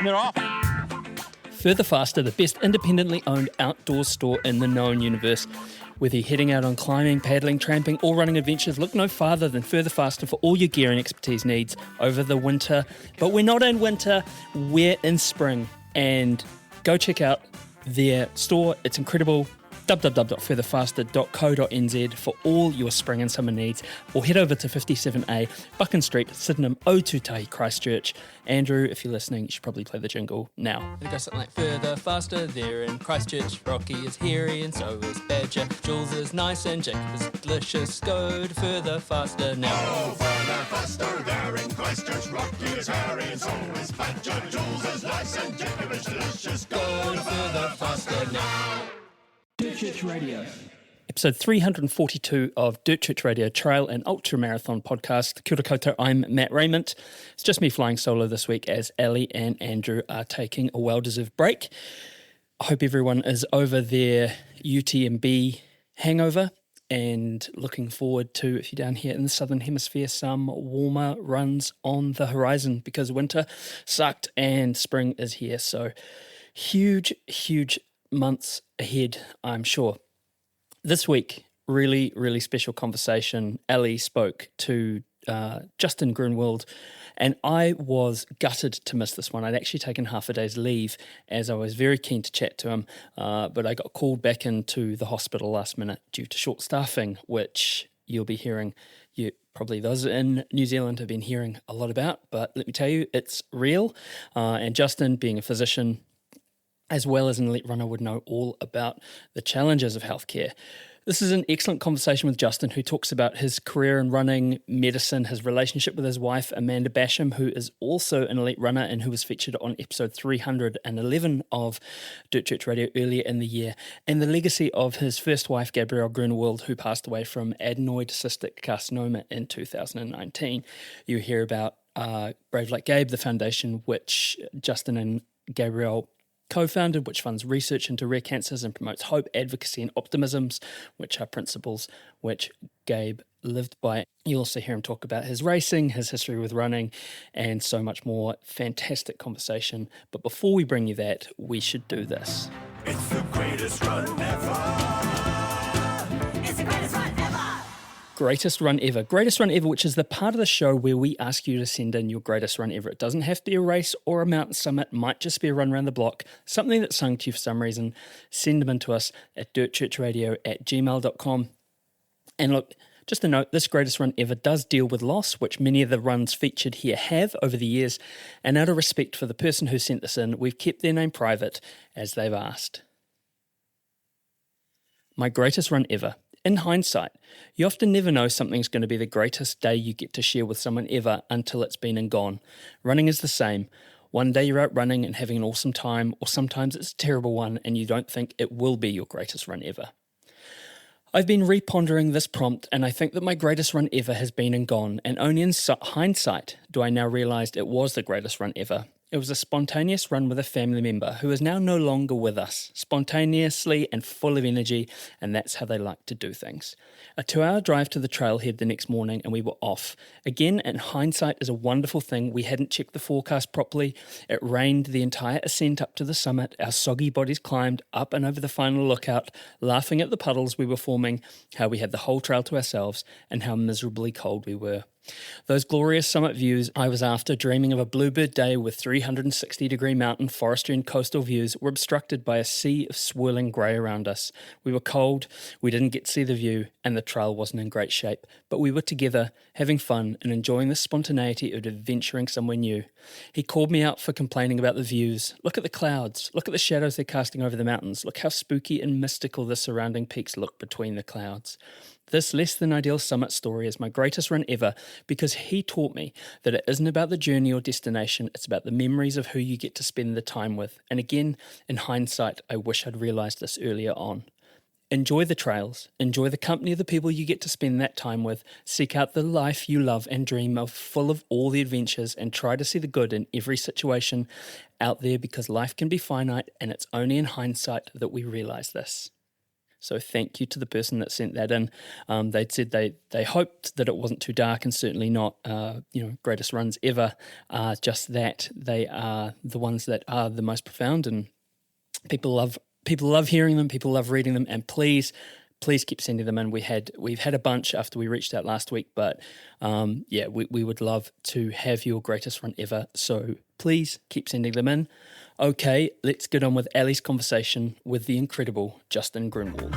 They're off. Further Faster, the best independently owned outdoor store in the known universe. Whether you're heading out on climbing, paddling, tramping, or running adventures, look no farther than Further Faster for all your gear and expertise needs over the winter. But we're not in winter, we're in spring. And go check out their store. It's incredible. www.furtherfaster.co.nz for all your spring and summer needs, or head over to 57A Buchan Street, Sydenham, Otutahi, Christchurch. Andrew, if you're listening, you should probably play the jingle now. It goes something like, further faster, they're in Christchurch, Rocky is hairy and so is Badger, Jules is nice and Jacob is delicious, go to Further Faster now. Oh, further faster, they're in Christchurch, Rocky is hairy and so is Badger, Jules is nice and Jacob is delicious, go to Further Faster now. Dirt Church Radio. Episode 342 of Dirt Church Radio Trail and Ultra Marathon Podcast. Kia ora koutou, I'm Matt Raymond. It's just me flying solo this week as Ali and Andrew are taking a well-deserved break. I hope everyone is over their UTMB hangover and looking forward to, if you're down here in the Southern Hemisphere, some warmer runs on the horizon because winter sucked and spring is here. So huge months ahead, I'm sure. This week, really special conversation. Ali spoke to Justin Grunewald, and I was gutted to miss this one. I'd actually taken half a day's leave as I was very keen to chat to him, but I got called back into the hospital last minute due to short staffing, which you'll be hearing. Probably those in New Zealand have been hearing a lot about, but let me tell you, it's real. And Justin, being a physician, as well as an elite runner, would know all about the challenges of healthcare. This is an excellent conversation with Justin, who talks about his career in running, medicine, his relationship with his wife, Amanda Basham, who is also an elite runner and who was featured on episode 311 of Dirt Church Radio earlier in the year, and the legacy of his first wife, Gabrielle Grunewald, who passed away from adenoid cystic carcinoma in 2019. You hear about Brave Like Gabe, the foundation which Justin and Gabrielle co-founded, which funds research into rare cancers and promotes hope, advocacy, and optimisms, which are principles which Gabe lived by. You'll also hear him talk about his racing, his history with running, and so much more. Fantastic conversation. But before we bring you that, we should do this. It's the greatest run ever. It's the greatest run ever. Greatest Run Ever. Greatest Run Ever, which is the part of the show where we ask you to send in your greatest run ever. It doesn't have to be a race or a mountain summit. It might just be a run around the block. Something that sung to you for some reason. Send them in to us at dirtchurchradio@gmail.com. And look, just a note, this Greatest Run Ever does deal with loss, which many of the runs featured here have over the years. And out of respect for the person who sent this in, we've kept their name private as they've asked. My greatest run ever. In hindsight, you often never know something's going to be the greatest day you get to share with someone ever until it's been and gone. Running is the same. One day you're out running and having an awesome time, or sometimes it's a terrible one and you don't think it will be your greatest run ever. I've been repondering this prompt, and I think that my greatest run ever has been and gone, and only in hindsight do I now realise it was the greatest run ever. It was a spontaneous run with a family member who is now no longer with us, spontaneously and full of energy, and that's how they like to do things. A 2-hour drive to the trailhead the next morning and we were off. Again, in hindsight is a wonderful thing. We hadn't checked the forecast properly. It rained the entire ascent up to the summit. Our soggy bodies climbed up and over the final lookout, laughing at the puddles we were forming, how we had the whole trail to ourselves, and how miserably cold we were. Those glorious summit views I was after, dreaming of a bluebird day with 360-degree mountain, forestry and coastal views, were obstructed by a sea of swirling grey around us. We were cold, we didn't get to see the view, and the trail wasn't in great shape. But we were together, having fun and enjoying the spontaneity of adventuring somewhere new. He called me out for complaining about the views. Look at the clouds. Look at the shadows they're casting over the mountains. Look how spooky and mystical the surrounding peaks look between the clouds. This less than ideal summit story is my greatest run ever because he taught me that it isn't about the journey or destination, it's about the memories of who you get to spend the time with. And again, in hindsight, I wish I'd realised this earlier on. Enjoy the trails, enjoy the company of the people you get to spend that time with, seek out the life you love and dream of, full of all the adventures, and try to see the good in every situation out there because life can be finite and it's only in hindsight that we realise this. So thank you to the person that sent that in. They'd said they hoped that it wasn't too dark, and certainly not, greatest runs ever. Just that they are the ones that are the most profound, and people love hearing them. People love reading them, and please keep sending them in. We've had a bunch after we reached out last week, but we would love to have your greatest run ever. So please keep sending them in. Okay, let's get on with Ali's conversation with the incredible Justin Grunewald.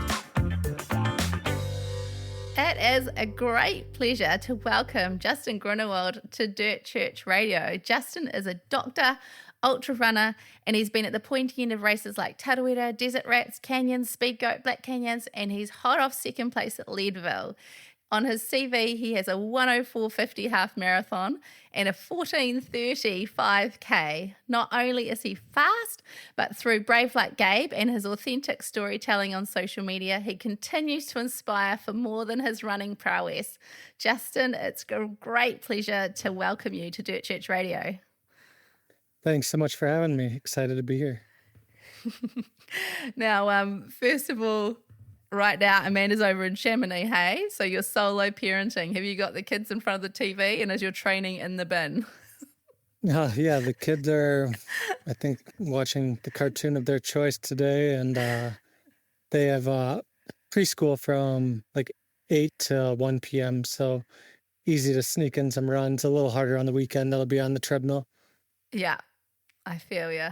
It is a great pleasure to welcome Justin Grunewald to Dirt Church Radio. Justin is a doctor, ultra runner, and he's been at the pointy end of races like Tarawera, Desert Rats, Canyons, Speed Goat, Black Canyons, and he's hot off second place at Leadville. On his CV, he has a 1:04:50 half marathon and a 14:30 5K. Not only is he fast, but through Brave Like Gabe and his authentic storytelling on social media, he continues to inspire for more than his running prowess. Justin, it's a great pleasure to welcome you to Dirt Church Radio. Thanks so much for having me. Excited to be here. Now, first of all, right now, Amanda's over in Chamonix, hey? So you're solo parenting. Have you got the kids in front of the TV, and is your training in the bin? Yeah, the kids are, I think, watching the cartoon of their choice today, and they have preschool from like 8 to 1 p.m., so easy to sneak in some runs. A little harder on the weekend. They'll be on the treadmill. Yeah, I feel you.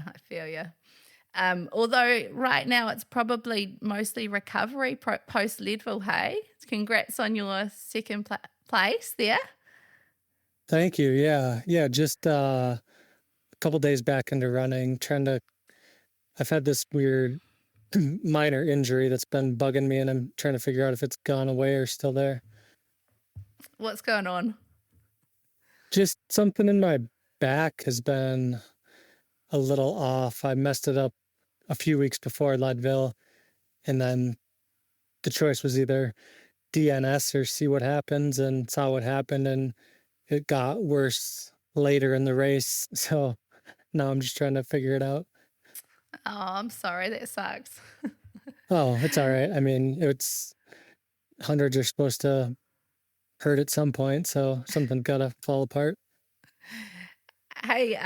Although right now it's probably mostly recovery post Leadville, hey? Congrats on your second place there. Thank you. Yeah. Just a couple days back into running, I've had this weird minor injury that's been bugging me, and I'm trying to figure out if it's gone away or still there. What's going on? Just something in my back has been a little off. I messed it up a few weeks before Leadville, and then the choice was either DNS or see what happens, and saw what happened, and it got worse later in the race. So now I'm just trying to figure it out. Oh, I'm sorry. That sucks. Oh, it's all right. I mean, hundreds are supposed to hurt at some point, so something gotta fall apart. Hey,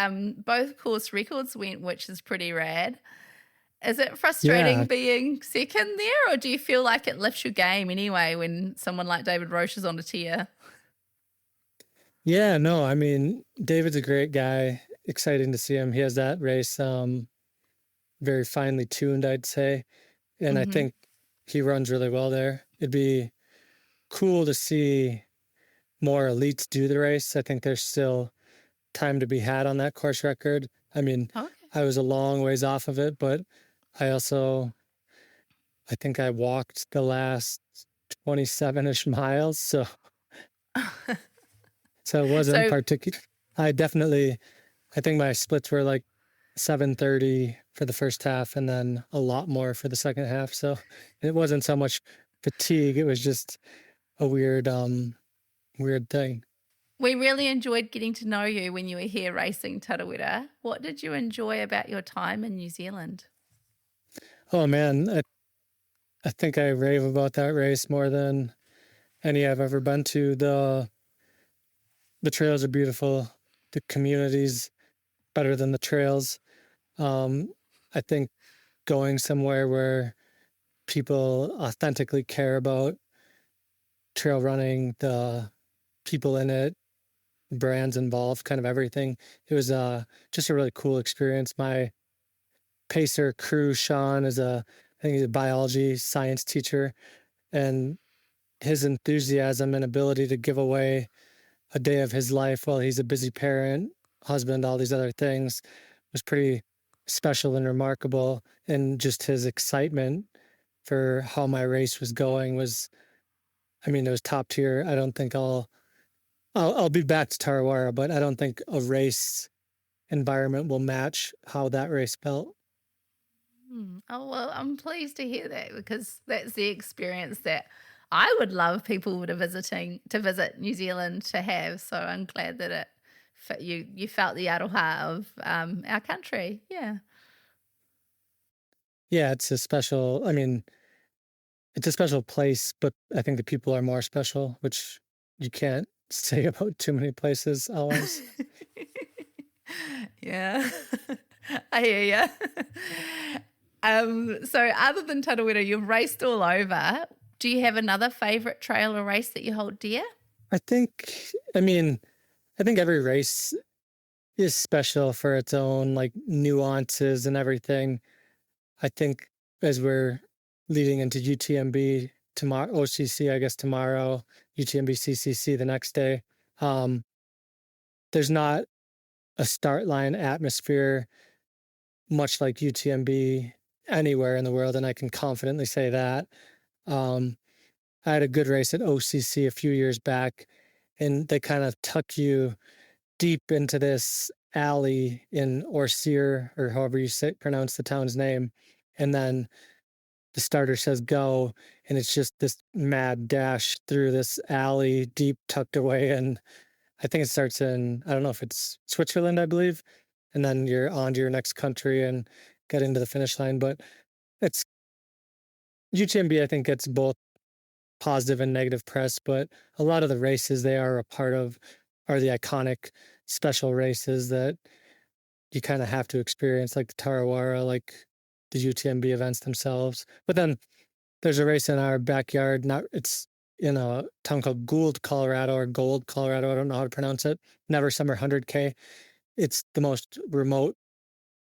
both course records went, which is pretty rad. Is it frustrating being second there, or do you feel like it lifts your game anyway when someone like David Roche is on the tier? Yeah, no, I mean, David's a great guy. Exciting to see him. He has that race very finely tuned, I'd say. And I think he runs really well there. It'd be cool to see more elites do the race. I think there's still time to be had on that course record. I mean, I was a long ways off of it, but I think I walked the last 27-ish miles. So it wasn't particular. I think my splits were like 7:30 for the first half and then a lot more for the second half. So it wasn't so much fatigue. It was just a weird thing. We really enjoyed getting to know you when you were here racing Tarawera. What did you enjoy about your time in New Zealand? Oh man, I think I rave about that race more than any I've ever been to. The trails are beautiful. The community's better than the trails. I think going somewhere where people authentically care about trail running, the people in it, brands involved, kind of everything. It was just a really cool experience. My pacer crew, Sean, I think he's a biology science teacher, and his enthusiasm and ability to give away a day of his life while he's a busy parent, husband, all these other things was pretty special and remarkable. And just his excitement for how my race was going it was top tier. I don't think I'll be back to Tarawera, but I don't think a race environment will match how that race felt. Oh, well, I'm pleased to hear that, because that's the experience that I would love people to visit New Zealand to have. So I'm glad that you felt the aroha of our country. Yeah. Yeah, it's a special, it's a special place, but I think the people are more special, which you can't say about too many places always. Yeah, I hear you. So other than Tarawera, you've raced all over. Do you have another favorite trail or race that you hold dear? I think every race is special for its own like nuances and everything. I think as we're leading into UTMB tomorrow, OCC, I guess tomorrow, UTMB CCC the next day, there's not a start line atmosphere much like UTMB anywhere in the world, and I can confidently say that. I had a good race at OCC a few years back, and they kind of tuck you deep into this alley in Orsier, or however you pronounce the town's name, and then the starter says go, and it's just this mad dash through this alley deep tucked away, and I think it starts in, I don't know if it's Switzerland, I believe, and then you're on to your next country and getting to the finish line. But it's UTMB, I think, gets both positive and negative press, but a lot of the races they are a part of are the iconic special races that you kind of have to experience, like the Tarawera, like the UTMB events themselves. But then there's a race in our backyard. It's in a town called Gould, Colorado, or Gold, Colorado. I don't know how to pronounce it. Never Summer 100K. It's the most remote,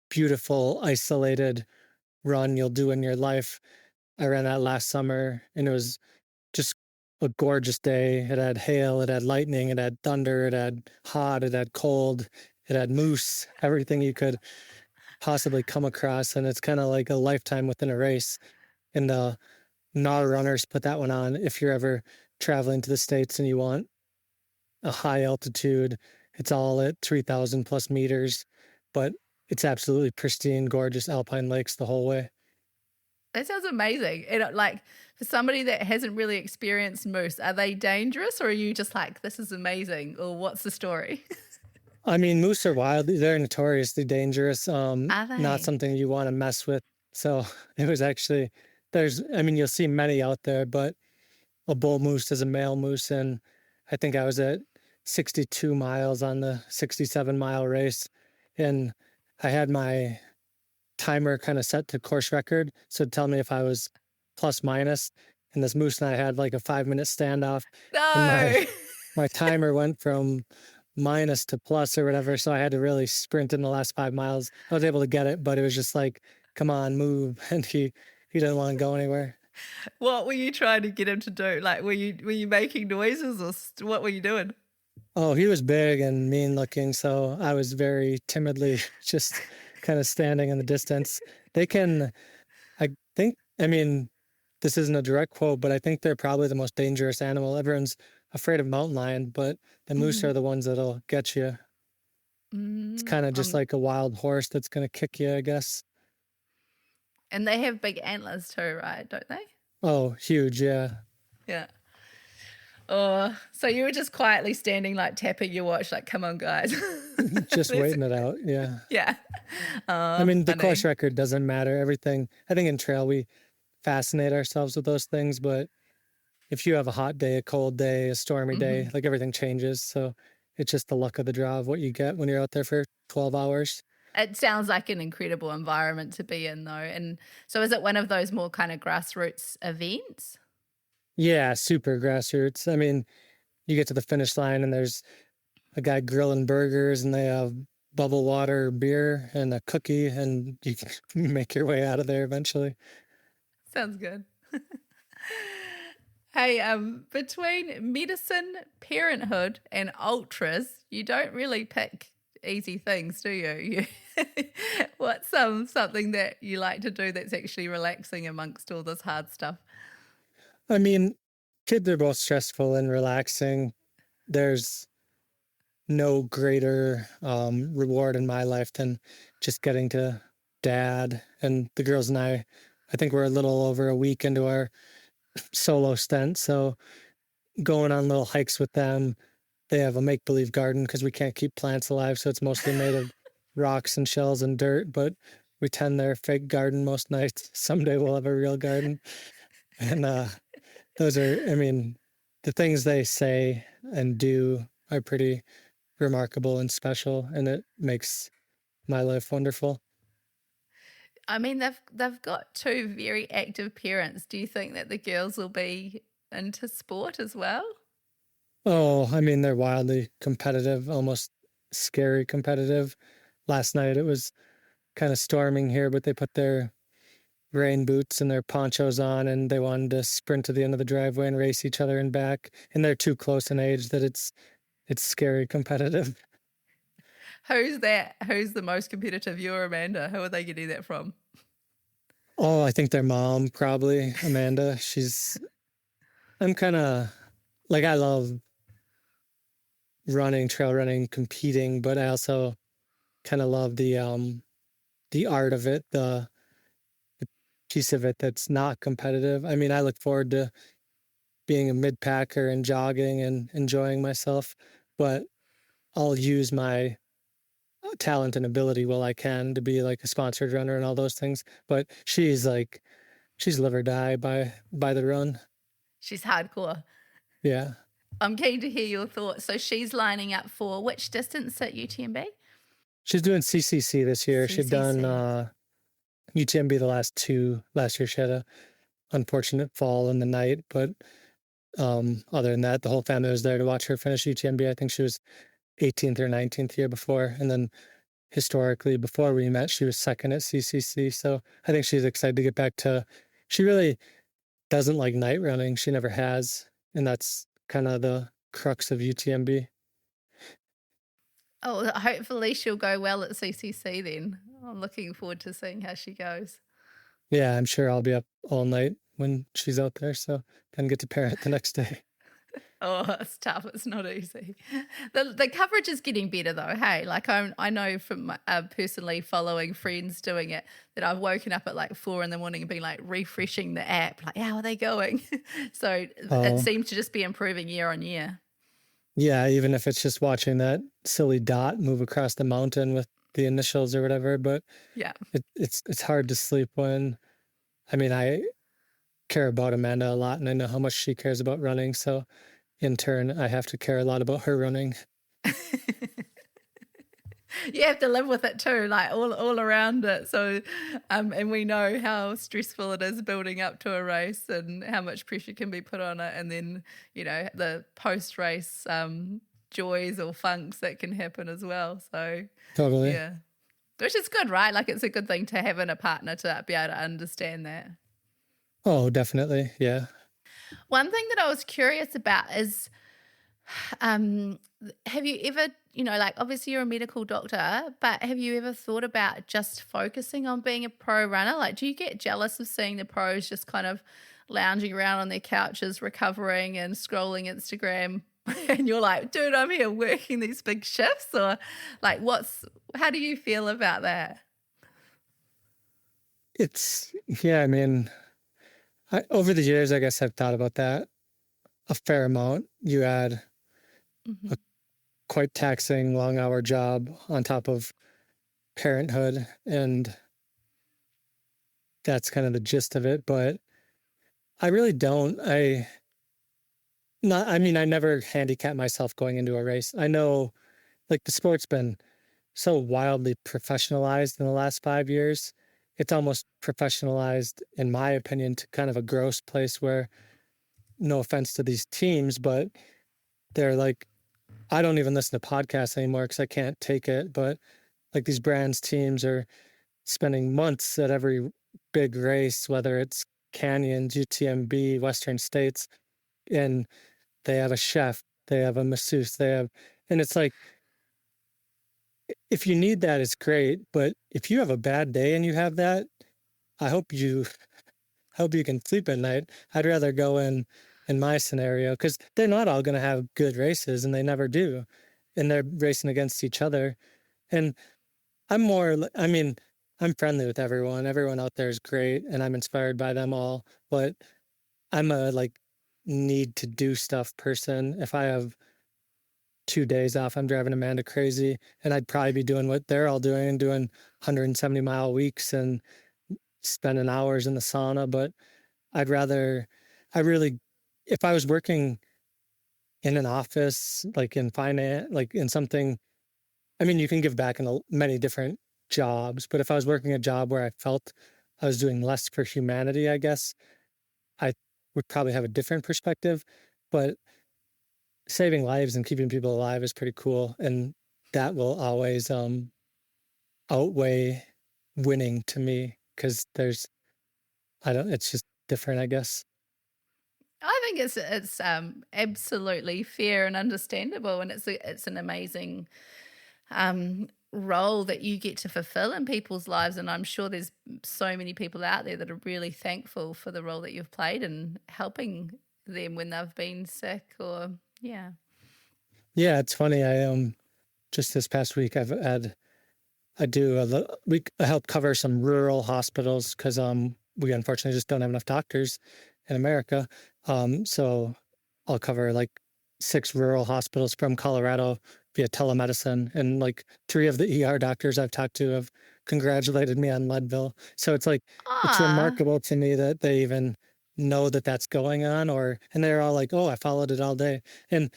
beautiful, isolated run you'll do in your life. I ran that last summer, and it was just a gorgeous day. It had hail, it had lightning, it had thunder, it had hot, it had cold, it had moose, everything you could possibly come across. And it's kind of like a lifetime within a race. And the not runners put that one on. If you're ever traveling to the States and you want a high altitude, it's all at 3,000 plus meters, but it's absolutely pristine, gorgeous alpine lakes the whole way. That sounds amazing. And like for somebody that hasn't really experienced moose, are they dangerous, or are you just like, this is amazing, or what's the story? I mean, moose are wild. They're notoriously dangerous. Are they? Not something you want to mess with. So it was actually, you'll see many out there, but a bull moose is a male moose. And I think I was at 62 miles on the 67-mile race. And I had my timer kind of set to course record. So tell me if I was plus minus. And this moose and I had like a 5-minute standoff. No. And my timer went from minus to plus or whatever. So I had to really sprint in the last 5 miles. I was able to get it, but it was just like, come on, move. And he didn't want to go anywhere. What were you trying to get him to do? Like, were you making noises, or what were you doing? Oh, he was big and mean looking. So I was very timidly just kind of standing in the distance. This isn't a direct quote, but I think they're probably the most dangerous animal. Everyone's afraid of mountain lion, but the moose are the ones that'll get you. It's kind of just like a wild horse that's going to kick you, I guess. And they have big antlers too, right? Don't they? Oh, huge, yeah. Yeah. Oh, so you were just quietly standing, like tapping your watch, like, come on, guys. Just waiting it out, yeah. Yeah. The course record doesn't matter. Everything, I think in trail, we fascinate ourselves with those things, but if you have a hot day, a cold day, a stormy day, like everything changes. So it's just the luck of the draw of what you get when you're out there for 12 hours. It sounds like an incredible environment to be in, though. And so is it one of those more kind of grassroots events? Yeah, super grassroots. I mean, you get to the finish line and there's a guy grilling burgers and they have bubble water, beer, and a cookie, and you can make your way out of there eventually. Sounds good. Hey, between medicine, parenthood, and ultras, you don't really pick easy things, do you? What's something that you like to do that's actually relaxing amongst all this hard stuff? I mean, kids are both stressful and relaxing. There's no greater reward in my life than just getting to dad. And the girls and I think we're a little over a week into our solo stint. So going on little hikes with them. They have a make-believe garden because we can't keep plants alive. So it's mostly made of rocks and shells and dirt, but we tend their fake garden most nights. Someday we'll have a real garden. And those are, I mean, the things they say and do are pretty remarkable and special, and it makes my life wonderful. I mean, they've got two very active parents. Do you think that the girls will be into sport as well? Oh, I mean, they're wildly competitive, almost scary competitive. Last night it was kind of storming here, but they put their rain boots and their ponchos on, and they wanted to sprint to the end of the driveway and race each other in back. And they're too close in age that it's scary competitive. Who's that? Who's the most competitive? You or Amanda? Who are they getting that from? Oh, I think their mom, probably Amanda. I'm kind of like, I love running, trail running, competing, but I also kind of love the art of it, the piece of it that's not competitive. I mean, I look forward to being a mid-packer and jogging and enjoying myself, but I'll use my talent and ability while I can to be like a sponsored runner and all those things. But she's live or die by the run. She's hardcore. Yeah. I'm keen to hear your thoughts. So she's lining up for which distance at UTMB? She's doing CCC this year. She'd done UTMB the last year. She had a unfortunate fall in the night, but other than that, the whole family was there to watch her finish UTMB. I think she was 18th or 19th year before. And then historically, before we met, she was second at CCC. So I think she's excited to get back to, she really doesn't like night running. She never has. And that's kind of the crux of UTMB. Oh, hopefully she'll go well at CCC then. I'm looking forward to seeing how she goes. Yeah, I'm sure I'll be up all night when she's out there. So then get to parent the next day. Oh, it's tough. It's not easy. The coverage is getting better though. Hey, like I know from personally following friends doing it that I've woken up at like 4 a.m. and been like refreshing the app, like how are they going? So it seems to just be improving year on year. Yeah, even if it's just watching that silly dot move across the mountain with the initials or whatever. But yeah, it's hard to sleep when, I mean, I care about Amanda a lot, and I know how much she cares about running. So in turn, I have to care a lot about her running. You have to live with it too, like all around it. So, and we know how stressful it is building up to a race and how much pressure can be put on it. And then, you know, the post-race joys or funks that can happen as well. So, totally. Yeah. Which is good, right? Like it's a good thing to have in a partner to be able to understand that. Oh, definitely. Yeah. One thing that I was curious about is, have you ever, you know, like obviously you're a medical doctor, but have you ever thought about just focusing on being a pro runner? Like, do you get jealous of seeing the pros just kind of lounging around on their couches, recovering and scrolling Instagram? And you're like, dude, I'm here working these big shifts, or like, how do you feel about that? I mean, over the years, I guess I've thought about that a fair amount. You add a quite taxing long-hour job on top of parenthood, and that's kind of the gist of it. But I really don't. I never handicap myself going into a race. I know, like, the sport's been so wildly professionalized in the last 5 years. It's almost professionalized, in my opinion, to kind of a gross place where, no offense to these teams, but they're like, I don't even listen to podcasts anymore because I can't take it. But like these brands teams are spending months at every big race, whether it's Canyons, UTMB, Western States, and they have a chef, they have a masseuse, and it's like, if you need that, it's great. But if you have a bad day and you have that, I hope you can sleep at night. I'd rather go in my scenario, because they're not all going to have good races, and they never do. And they're racing against each other. And I'm friendly with everyone. Everyone out there is great, and I'm inspired by them all. But I'm a need to do stuff person. If I have 2 days off, I'm driving Amanda crazy, and I'd probably be doing what they're all doing 170-mile weeks and spending hours in the sauna. But I'd rather, if I was working in an office, like in finance, like in something, I mean, you can give back in many different jobs, but if I was working a job where I felt I was doing less for humanity, I guess I would probably have a different perspective. But saving lives and keeping people alive is pretty cool. And that will always outweigh winning to me, because it's just different, I guess. I think it's absolutely fair and understandable, and it's an amazing role that you get to fulfill in people's lives. And I'm sure there's so many people out there that are really thankful for the role that you've played in helping them when they've been sick or yeah. Yeah, it's funny. I just this past week I help cover some rural hospitals because we unfortunately just don't have enough doctors in America. So I'll cover like 6 rural hospitals from Colorado via telemedicine, and like 3 of the ER doctors I've talked to have congratulated me on Leadville. So it's like it's remarkable to me that they even know that that's going on, and they're all like, "Oh, I followed it all day." And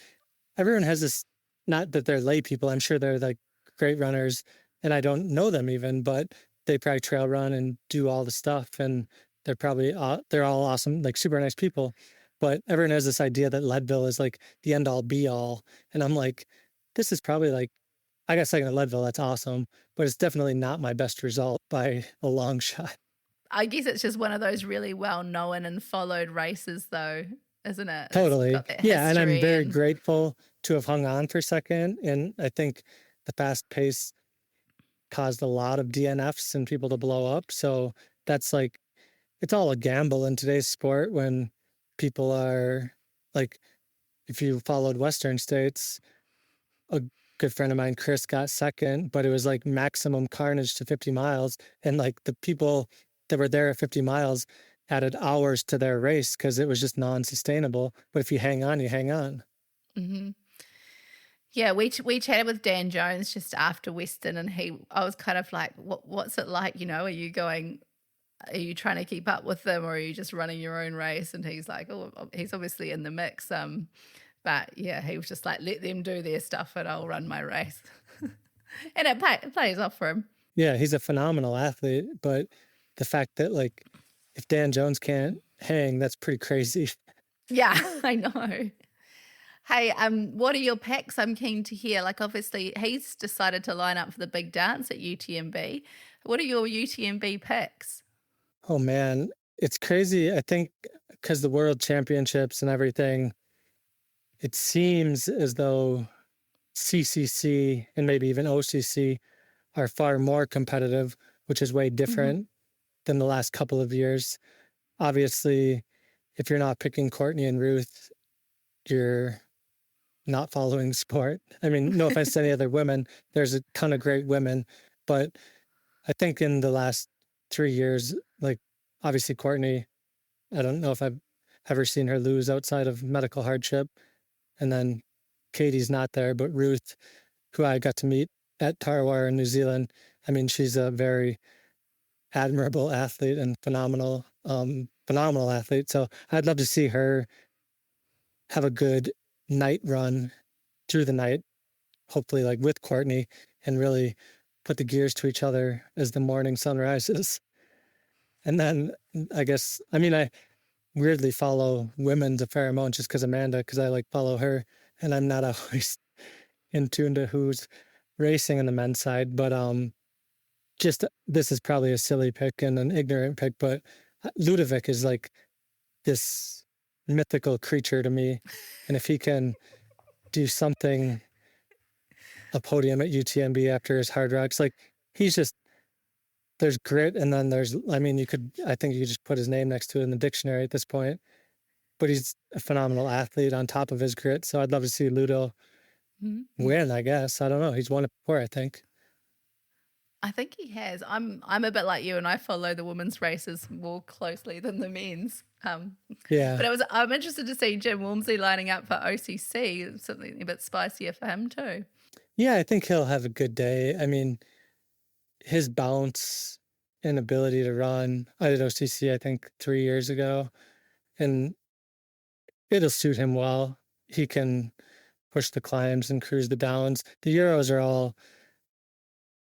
everyone has this, not that they're lay people. I'm sure they're like great runners, and I don't know them even, but they probably trail run and do all the stuff, and they're all awesome, like super nice people. But everyone has this idea that Leadville is like the end all be all. And I'm like, this is probably like, I got second at Leadville. That's awesome. But it's definitely not my best result by a long shot. I guess it's just one of those really well known and followed races though, isn't it? Totally. Yeah. And I'm very grateful to have hung on for second. And I think the fast pace caused a lot of DNFs and people to blow up. So that's like, it's all a gamble in today's sport when people are like, if you followed Western states, a good friend of mine, Chris, got second, but it was like maximum carnage to 50 miles. And like the people that were there at 50 miles added hours to their race because it was just non-sustainable. But if you hang on, you hang on. Mm-hmm. Yeah, we chatted with Dan Jones just after Western, and I was kind of like, what's it like? You know, are you trying to keep up with them, or are you just running your own race? And he's like, oh, he's obviously in the mix. But yeah, he was just like, let them do their stuff and I'll run my race. And it plays off for him. Yeah, he's a phenomenal athlete. But the fact that like, if Dan Jones can't hang, that's pretty crazy. Yeah, I know. Hey, what are your picks? I'm keen to hear. Like, obviously, he's decided to line up for the big dance at UTMB. What are your UTMB picks? Oh, man, it's crazy. I think because the world championships and everything, it seems as though CCC and maybe even OCC are far more competitive, which is way different than the last couple of years. Obviously, if you're not picking Courtney and Ruth, you're not following sport. I mean, no offense to any other women. There's a ton of great women. But I think in the last 3 years, like obviously Courtney, I don't know if I've ever seen her lose outside of medical hardship. And then Katie's not there, but Ruth, who I got to meet at Tarwar in New Zealand, I mean, she's a very admirable athlete and phenomenal athlete. So I'd love to see her have a good night run through the night, hopefully like with Courtney, and really put the gears to each other as the morning sun rises. And then I guess, I mean, I weirdly follow women's a fair amount just because I like follow her, and I'm not always in tune to who's racing on the men's side. But just this is probably a silly pick and an ignorant pick, but Ludovic is like this mythical creature to me. And if he can do something, a podium at UTMB after his hard rocks, like he's just, there's grit. And then I think you could just put his name next to it in the dictionary at this point, but he's a phenomenal athlete on top of his grit. So I'd love to see Ludo win, I guess. I don't know. He's won it before, I think. I think he has. I'm a bit like you, and I follow the women's races more closely than the men's. Yeah. But I'm interested to see Jim Walmsley lining up for OCC, something a bit spicier for him too. Yeah, I think he'll have a good day. I mean, his bounce and ability to run, I did OCC, I think 3 years ago, and it'll suit him well. He can push the climbs and cruise the downs. The Euros are all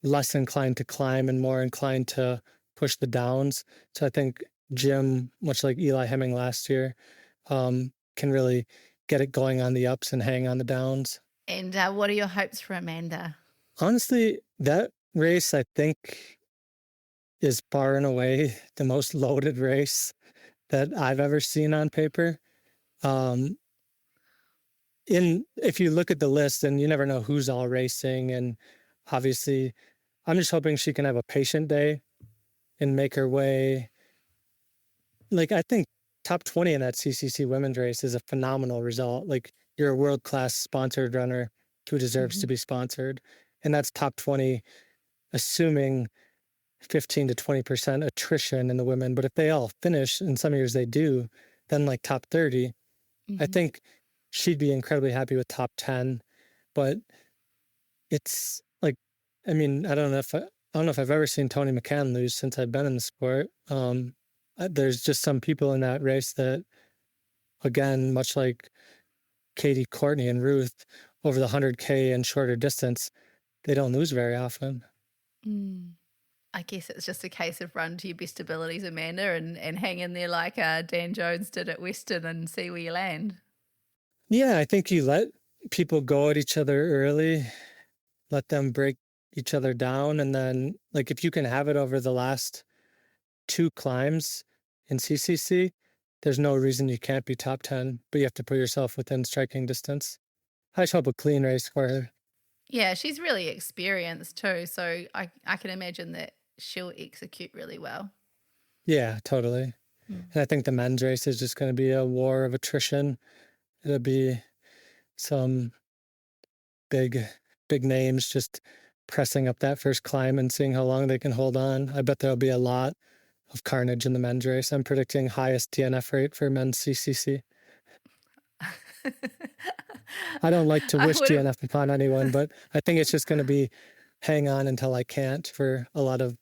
less inclined to climb and more inclined to push the downs. So I think Jim, much like Eli Hemming last year, can really get it going on the ups and hang on the downs. And what are your hopes for Amanda? Honestly, that race, I think, is far and away the most loaded race that I've ever seen on paper. If you look at the list, and you never know who's all racing, and obviously I'm just hoping she can have a patient day and make her way. Like, I think top 20 in that CCC women's race is a phenomenal result. Like, you're a world-class sponsored runner who deserves to be sponsored. And that's top 20, assuming 15 to 20% attrition in the women. But if they all finish, and some years they do, then like top 30, I think she'd be incredibly happy with top 10. But it's like, I mean, I don't know if I've ever seen Tony McCann lose since I've been in the sport. There's just some people in that race that, again, much like Katie, Courtney, and Ruth, over the 100K and shorter distance, they don't lose very often. I guess it's just a case of run to your best abilities, Amanda, and hang in there like Dan Jones did at Western and see where you land. Yeah, I think you let people go at each other early, let them break each other down. And then, like, if you can have it over the last 2 climbs in CCC, there's no reason you can't be top 10, but you have to put yourself within striking distance. I just hope a clean race for her. Yeah, she's really experienced too, so I can imagine that she'll execute really well. Yeah, totally. And I think the men's race is just going to be a war of attrition. It'll be some big names just pressing up that first climb and seeing how long they can hold on. I bet there'll be a lot of carnage in the men's race. I'm predicting highest DNF rate for men's CCC. I don't like to wish DNF upon anyone, but I think it's just going to be hang on until I can't for a lot of,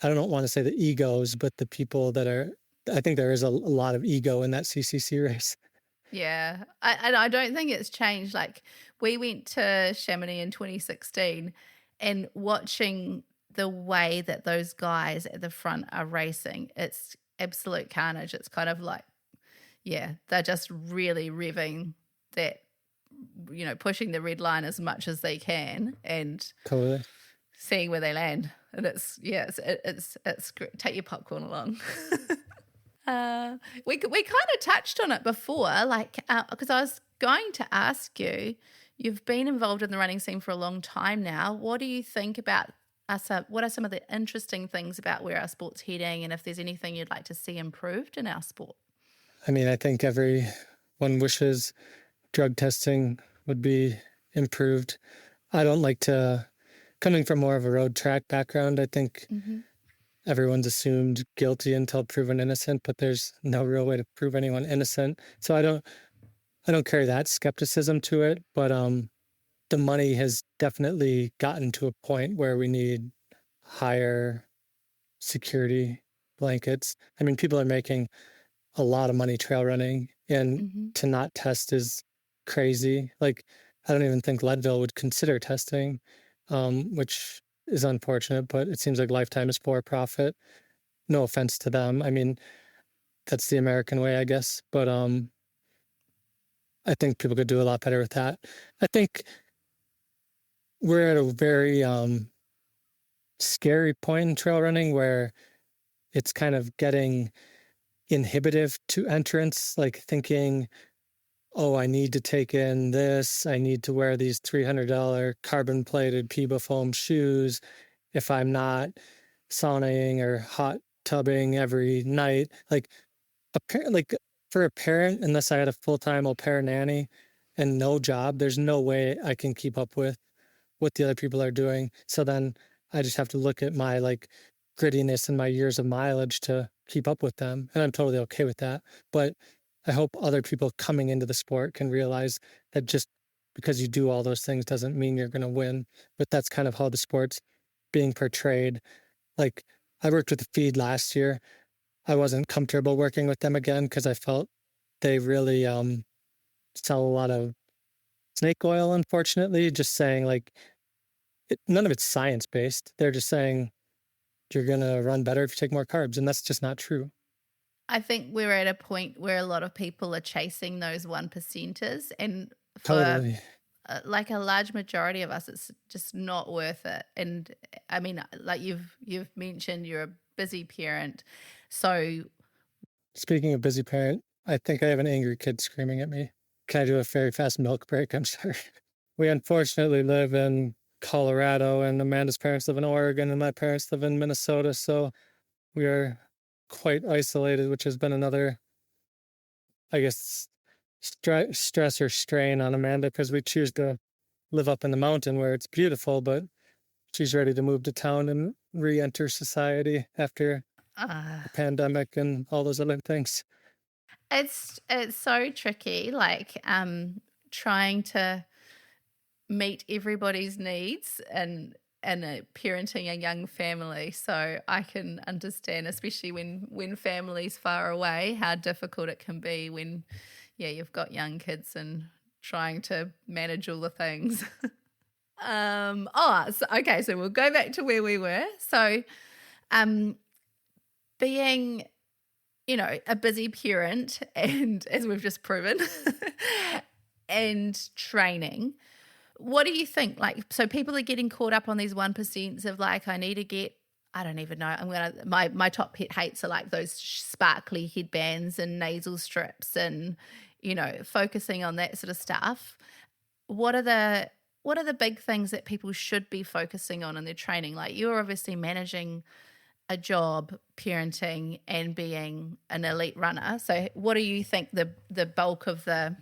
I don't want to say the egos, but the people that are, I think there is a lot of ego in that CCC race. Yeah, I don't think it's changed. Like, we went to Chamonix in 2016 and watching the way that those guys at the front are racing, it's absolute carnage. It's kind of like, yeah, they're just really revving that, you know, pushing the red line as much as they can and totally seeing where they land. And it's great. Take your popcorn along. We kind of touched on it before, like, because I was going to ask you, you've been involved in the running scene for a long time now. What do you think about us? What are some of the interesting things about where our sport's heading, and if there's anything you'd like to see improved in our sport? I mean, I think everyone wishes drug testing would be improved. I don't like to, coming from more of a road track background, I think everyone's assumed guilty until proven innocent, but there's no real way to prove anyone innocent. So I don't carry that skepticism to it, but the money has definitely gotten to a point where we need higher security blankets. I mean, people are making a lot of money trail running, and to not test is crazy. Like, I don't even think Leadville would consider testing, which is unfortunate, but it seems like Lifetime is for profit. No offense to them. I mean, that's the American way, I guess. But I think people could do a lot better with that. I think we're at a very scary point in trail running where it's kind of getting inhibitive to entrance, like thinking, oh, I need to take in this. I need to wear these $300 carbon-plated Piba foam shoes. If I'm not saunaing or hot tubbing every night, like for a parent, unless I had a full-time au pair nanny and no job, there's no way I can keep up with what the other people are doing. So then I just have to look at my like grittiness and my years of mileage to keep up with them. And I'm totally okay with that. But I hope other people coming into the sport can realize that just because you do all those things doesn't mean you're going to win. But that's kind of how the sport's being portrayed. Like, I worked with the feed last year. I wasn't comfortable working with them again because I felt they really sell a lot of snake oil, unfortunately, just saying like none of it's science-based. They're just saying you're going to run better if you take more carbs, and that's just not true. I think we're at a point where a lot of people are chasing those 1%ers, and for Totally. like a large majority of us, it's just not worth it. And I mean, like you've mentioned, you're a busy parent, so Speaking of busy parent, I think I have an angry kid screaming at me. Can I do a very fast milk break? I'm sorry. We unfortunately live in Colorado, and Amanda's parents live in Oregon, and my parents live in Minnesota. So we are quite isolated, which has been another, I guess, stress or strain on Amanda, because we choose to live up in the mountain where it's beautiful, but she's ready to move to town and re-enter society after the pandemic and all those other things. it's so tricky, like trying to meet everybody's needs and parenting a young family. So I can understand, especially when family's far away, how difficult it can be when you've got young kids and trying to manage all the things. So we'll go back to where we were. So being a busy parent, and as we've just proven, and training, what do you think? Like, so people are getting caught up on these 1% of like, I need to get, I don't even know, my top pet hates are like those sparkly headbands and nasal strips and, focusing on that sort of stuff. What are the big things that people should be focusing on in their training? Like, you're obviously managing a job, parenting, and being an elite runner. So what do you think the bulk of the,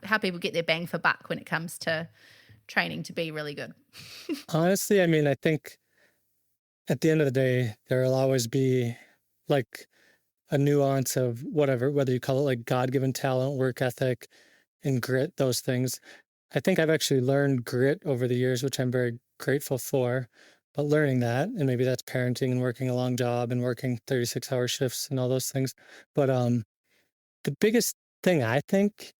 how people get their bang for buck when it comes to training to be really good? Honestly, I mean, I think at the end of the day, there will always be like a nuance of whatever, whether you call it like God-given talent, work ethic, and grit, those things. I think I've actually learned grit over the years, which I'm very grateful for. But learning that, and maybe that's parenting and working a long job and working 36-hour shifts and all those things. But the biggest thing I think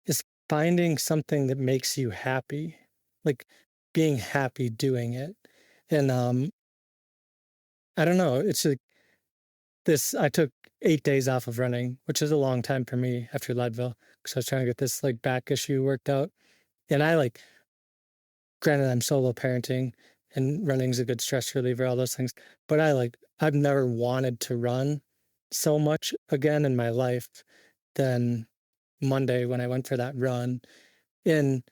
is finding something that makes you happy, like being happy doing it. And I don't know, it's like I took 8 days off of running, which is a long time for me after Leadville, because I was trying to get this like back issue worked out. And granted, I'm solo parenting, and running's a good stress reliever, all those things. But I've never wanted to run so much again in my life than Monday when I went for that run. And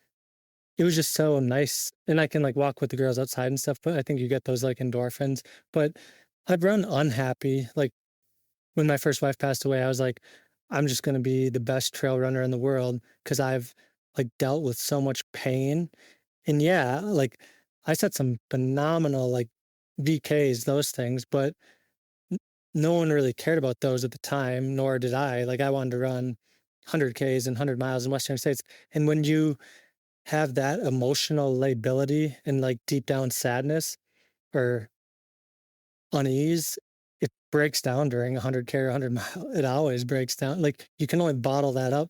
it was just so nice. And I can like walk with the girls outside and stuff, but I think you get those like endorphins. But I'd run unhappy. Like when my first wife passed away, I was like, I'm just going to be the best trail runner in the world because I've like dealt with so much pain. And like I set some phenomenal like VKs, those things, but no one really cared about those at the time, nor did I. Like I wanted to run 100Ks and 100 miles in Western States. And when you have that emotional lability and like deep down sadness or unease, it breaks down during 100K or 100 mile. It always breaks down. Like you can only bottle that up,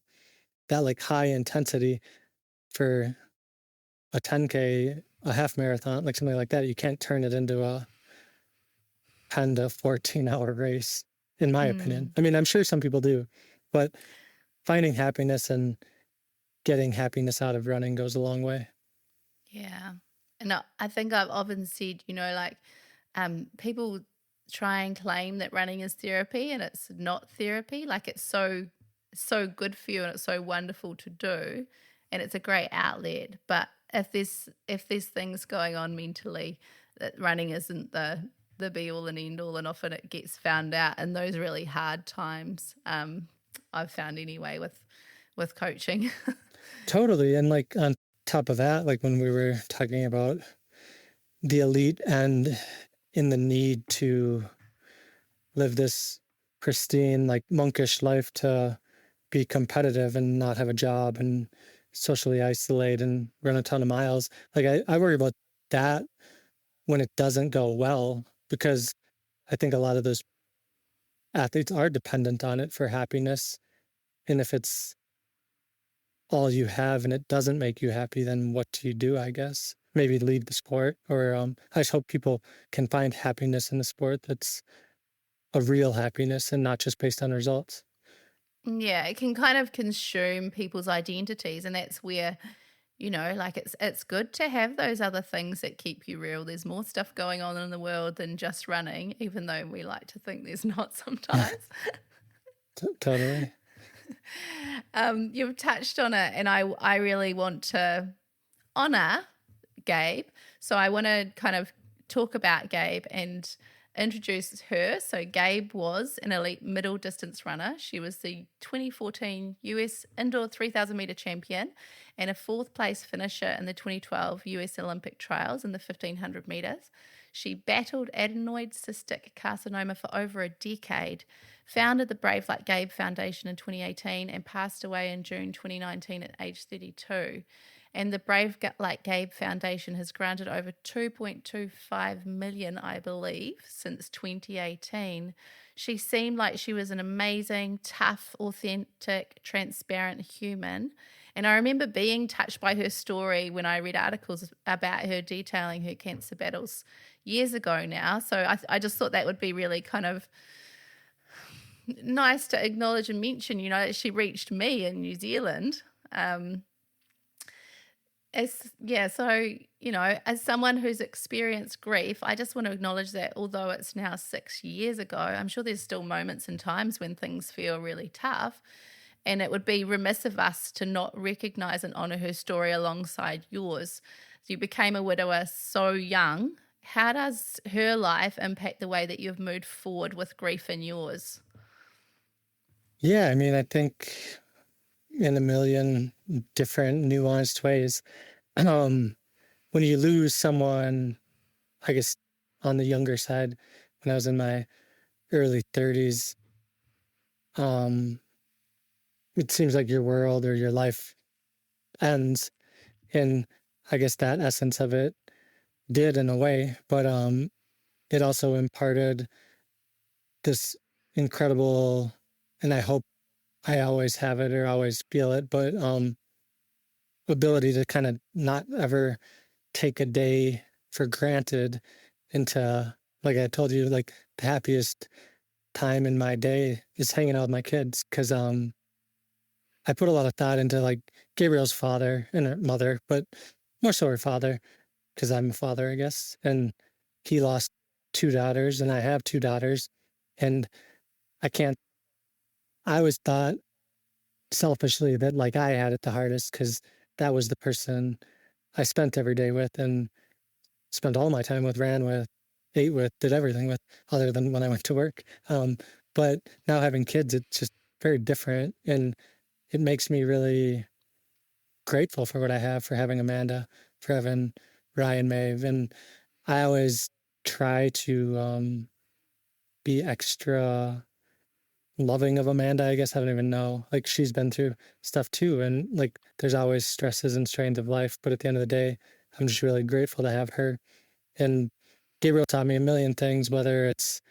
that like high intensity for a 10K, a half marathon, like something like that. You can't turn it into a 10 to 14 hour race, in my opinion. I mean, I'm sure some people do, but finding happiness and getting happiness out of running goes a long way. Yeah. And I think I've often said, people try and claim that running is therapy, and it's not therapy. Like it's so good for you and it's so wonderful to do, and it's a great outlet. But if there's things going on mentally, that running isn't the be all and end all, and often it gets found out in those really hard times. I've found anyway with coaching. Totally. And like on top of that, like when we were talking about the elite and in the need to live this pristine, like monkish life to be competitive and not have a job and socially isolate and run a ton of miles. Like I worry about that when it doesn't go well, because I think a lot of those athletes are dependent on it for happiness. And if it's all you have and it doesn't make you happy, then what do you do, I guess? Maybe leave the sport, or I just hope people can find happiness in the sport that's a real happiness and not just based on results. Yeah, it can kind of consume people's identities, and that's where, like it's good to have those other things that keep you real. There's more stuff going on in the world than just running, even though we like to think there's not sometimes. Totally. You've touched on it, and I really want to honor Gabe. So I want to kind of talk about Gabe and introduce her. So Gabe was an elite middle distance runner. She was the 2014 US indoor 3,000 meter champion and a fourth place finisher in the 2012 US Olympic trials in the 1,500 meters. She battled adenoid cystic carcinoma for over a decade, founded the Brave Like Gabe Foundation in 2018, and passed away in June 2019 at age 32. And the Brave Like Gabe Foundation has granted over $2.25 million, I believe, since 2018. She seemed like she was an amazing, tough, authentic, transparent human. And I remember being touched by her story when I read articles about her detailing her cancer battles years ago now. So I just thought that would be really kind of nice to acknowledge and mention, that she reached me in New Zealand. As someone who's experienced grief, I just want to acknowledge that although it's now 6 years ago, I'm sure there's still moments and times when things feel really tough. And it would be remiss of us to not recognise and honour her story alongside yours. You became a widower so young. How does her life impact the way that you've moved forward with grief in yours? Yeah, I mean, I think in a million different nuanced ways. When you lose someone, I guess on the younger side, when I was in my early 30s, it seems like your world or your life ends. And I guess that essence of it did in a way, but it also imparted this incredible, and I hope I always have it or always feel it, but ability to kind of not ever take a day for granted into, like I told you, like the happiest time in my day is hanging out with my kids, because I put a lot of thought into like Gabriel's father and her mother, but more so her father, because I'm a father, I guess. And he lost 2 daughters, and I have 2 daughters. And I always thought selfishly that like I had it the hardest, because that was the person I spent every day with and spent all my time with, ran with, ate with, did everything with, other than when I went to work. But now having kids, it's just very different. And it makes me really grateful for what I have, for having Amanda, for having Ryan, Maeve. And I always try to be extra loving of Amanda, I guess. I don't even know. Like, she's been through stuff too. And like, there's always stresses and strains of life. But at the end of the day, I'm just really grateful to have her. And Gabriel taught me a million things, whether it's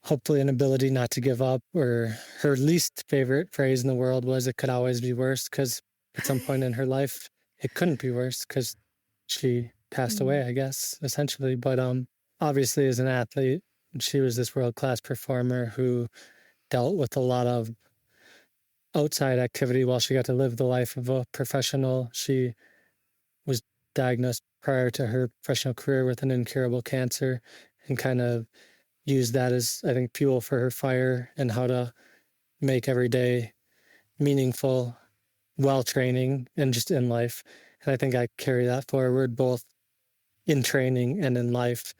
hopefully an ability not to give up, or her least favorite phrase in the world was, it could always be worse, because at some point in her life, it couldn't be worse because she passed away, I guess, essentially. But obviously as an athlete, she was this world-class performer who dealt with a lot of outside activity while she got to live the life of a professional. She was diagnosed prior to her professional career with an incurable cancer, and kind of used that as, I think, fuel for her fire and how to make every day meaningful while training and just in life. And I think I carry that forward both in training and in life.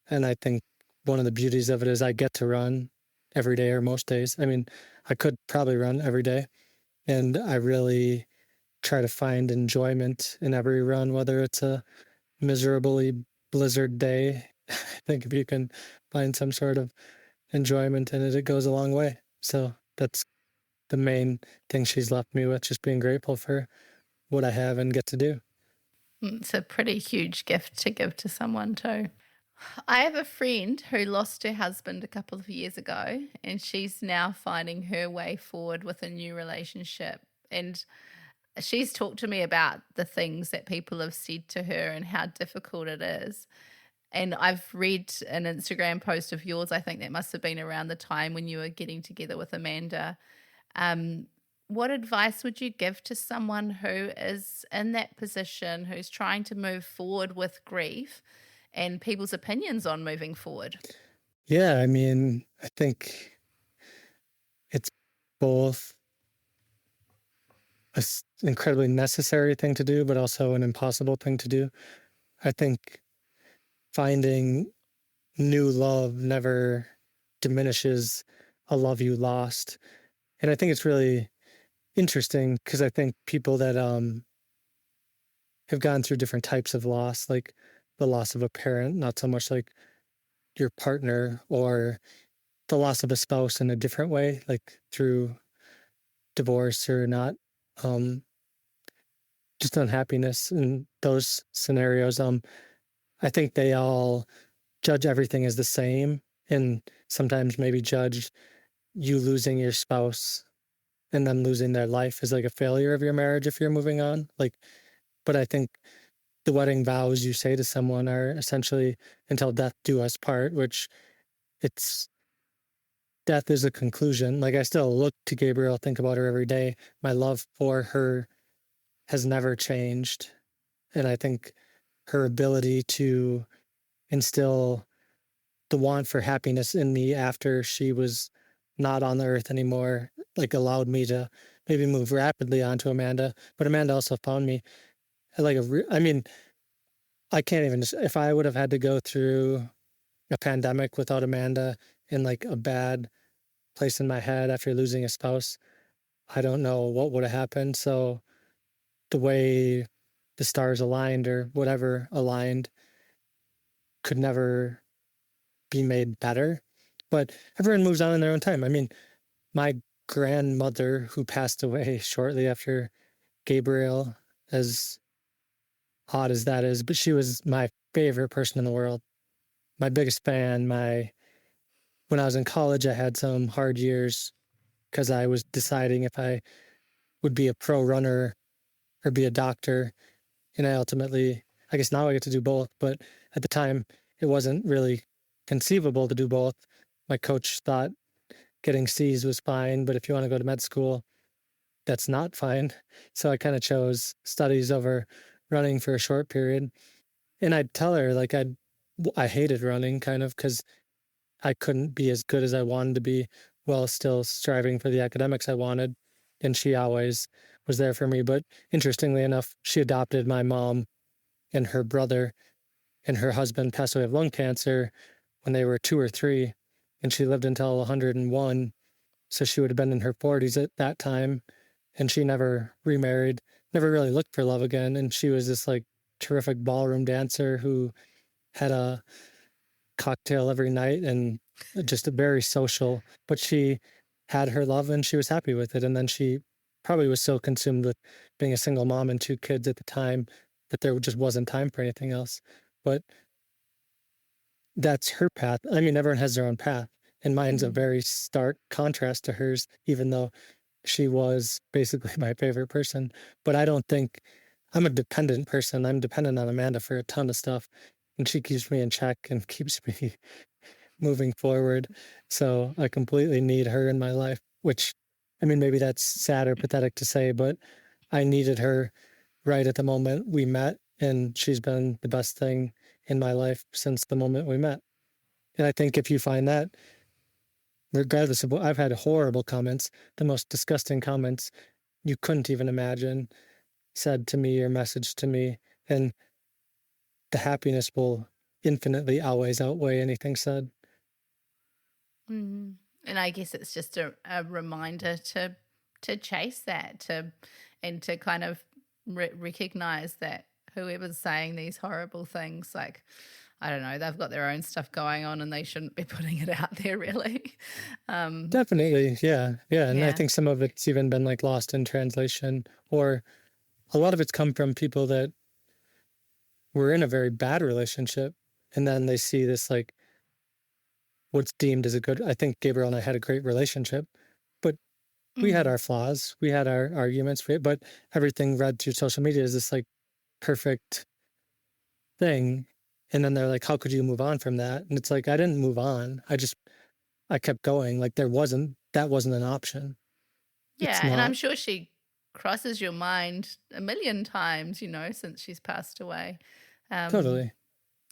And I think one of the beauties of it is I get to run every day, or most days. I mean, I could probably run every day. And I really try to find enjoyment in every run, whether it's a miserably blizzard day. I think if you can find some sort of enjoyment in it, it goes a long way. So that's the main thing she's left me with, just being grateful for what I have and get to do. It's a pretty huge gift to give to someone too. I have a friend who lost her husband a couple of years ago, and she's now finding her way forward with a new relationship. And she's talked to me about the things that people have said to her and how difficult it is. And I've read an Instagram post of yours, I think that must have been around the time when you were getting together with Amanda. What advice would you give to someone who is in that position, who's trying to move forward with grief and people's opinions on moving forward? Yeah, I mean, I think it's both an incredibly necessary thing to do, but also an impossible thing to do. I think finding new love never diminishes a love you lost. And I think it's really interesting because I think people that have gone through different types of loss, like the loss of a parent, not so much like your partner, or the loss of a spouse in a different way, like through divorce or not, just unhappiness in those scenarios. I think they all judge everything as the same, and sometimes maybe judge you losing your spouse and them losing their life as like a failure of your marriage if you're moving on. Like, but I think the wedding vows you say to someone are essentially until death do us part, which it's death is a conclusion. Like, I still look to Gabriel, think about her every day. My love for her has never changed. And I think her ability to instill the want for happiness in me after she was not on the earth anymore, like, allowed me to maybe move rapidly onto Amanda. But Amanda also found me like I mean, I can't even, if I would have had to go through a pandemic without Amanda in like a bad place in my head after losing a spouse, I don't know what would have happened. So the way the stars aligned or whatever aligned could never be made better. But everyone moves on in their own time. I mean, my grandmother, who passed away shortly after Gabriel, as odd as that is, but she was my favorite person in the world, my biggest fan. When I was in college, I had some hard years because I was deciding if I would be a pro runner or be a doctor. And I ultimately, I guess now I get to do both, but at the time it wasn't really conceivable to do both. My coach thought getting C's was fine, but if you want to go to med school, that's not fine. So I kind of chose studies over running for a short period. And I'd tell her, like, I hated running kind of because I couldn't be as good as I wanted to be while still striving for the academics I wanted. And she always was there for me. But interestingly enough, she adopted my mom and her brother, and her husband passed away of lung cancer when they were 2 or 3, and she lived until 101. So she would have been in her 40s at that time, and she never remarried, never really looked for love again. And she was this like terrific ballroom dancer who had a cocktail every night and just a very social, but she had her love and she was happy with it. And then she probably was so consumed with being a single mom and 2 kids at the time that there just wasn't time for anything else. But that's her path. I mean, everyone has their own path, and mine's a very stark contrast to hers, even though she was basically my favorite person. But I don't think I'm a dependent person. I'm dependent on Amanda for a ton of stuff, and she keeps me in check and keeps me moving forward. So I completely need her in my life, which, I mean, maybe that's sad or pathetic to say, but I needed her right at the moment we met, and she's been the best thing in my life since the moment we met. And I think if you find that, regardless of what, I've had horrible comments, the most disgusting comments you couldn't even imagine said to me or messaged to me, and the happiness will infinitely always outweigh anything said. And I guess it's just a reminder to chase that, and to kind of recognize that whoever's saying these horrible things, like, I don't know, they've got their own stuff going on and they shouldn't be putting it out there, really. Definitely, yeah. And I think some of it's even been like lost in translation, or a lot of it's come from people that were in a very bad relationship and then they see this like what's deemed as a good. I think Gabriel and I had a great relationship, but we had our flaws, we had our arguments, but everything read through social media is this like perfect thing. And then they're like, how could you move on from that? And it's like, I didn't move on. I kept going. Like that wasn't an option. Yeah. And I'm sure she crosses your mind a million times, since she's passed away. Totally.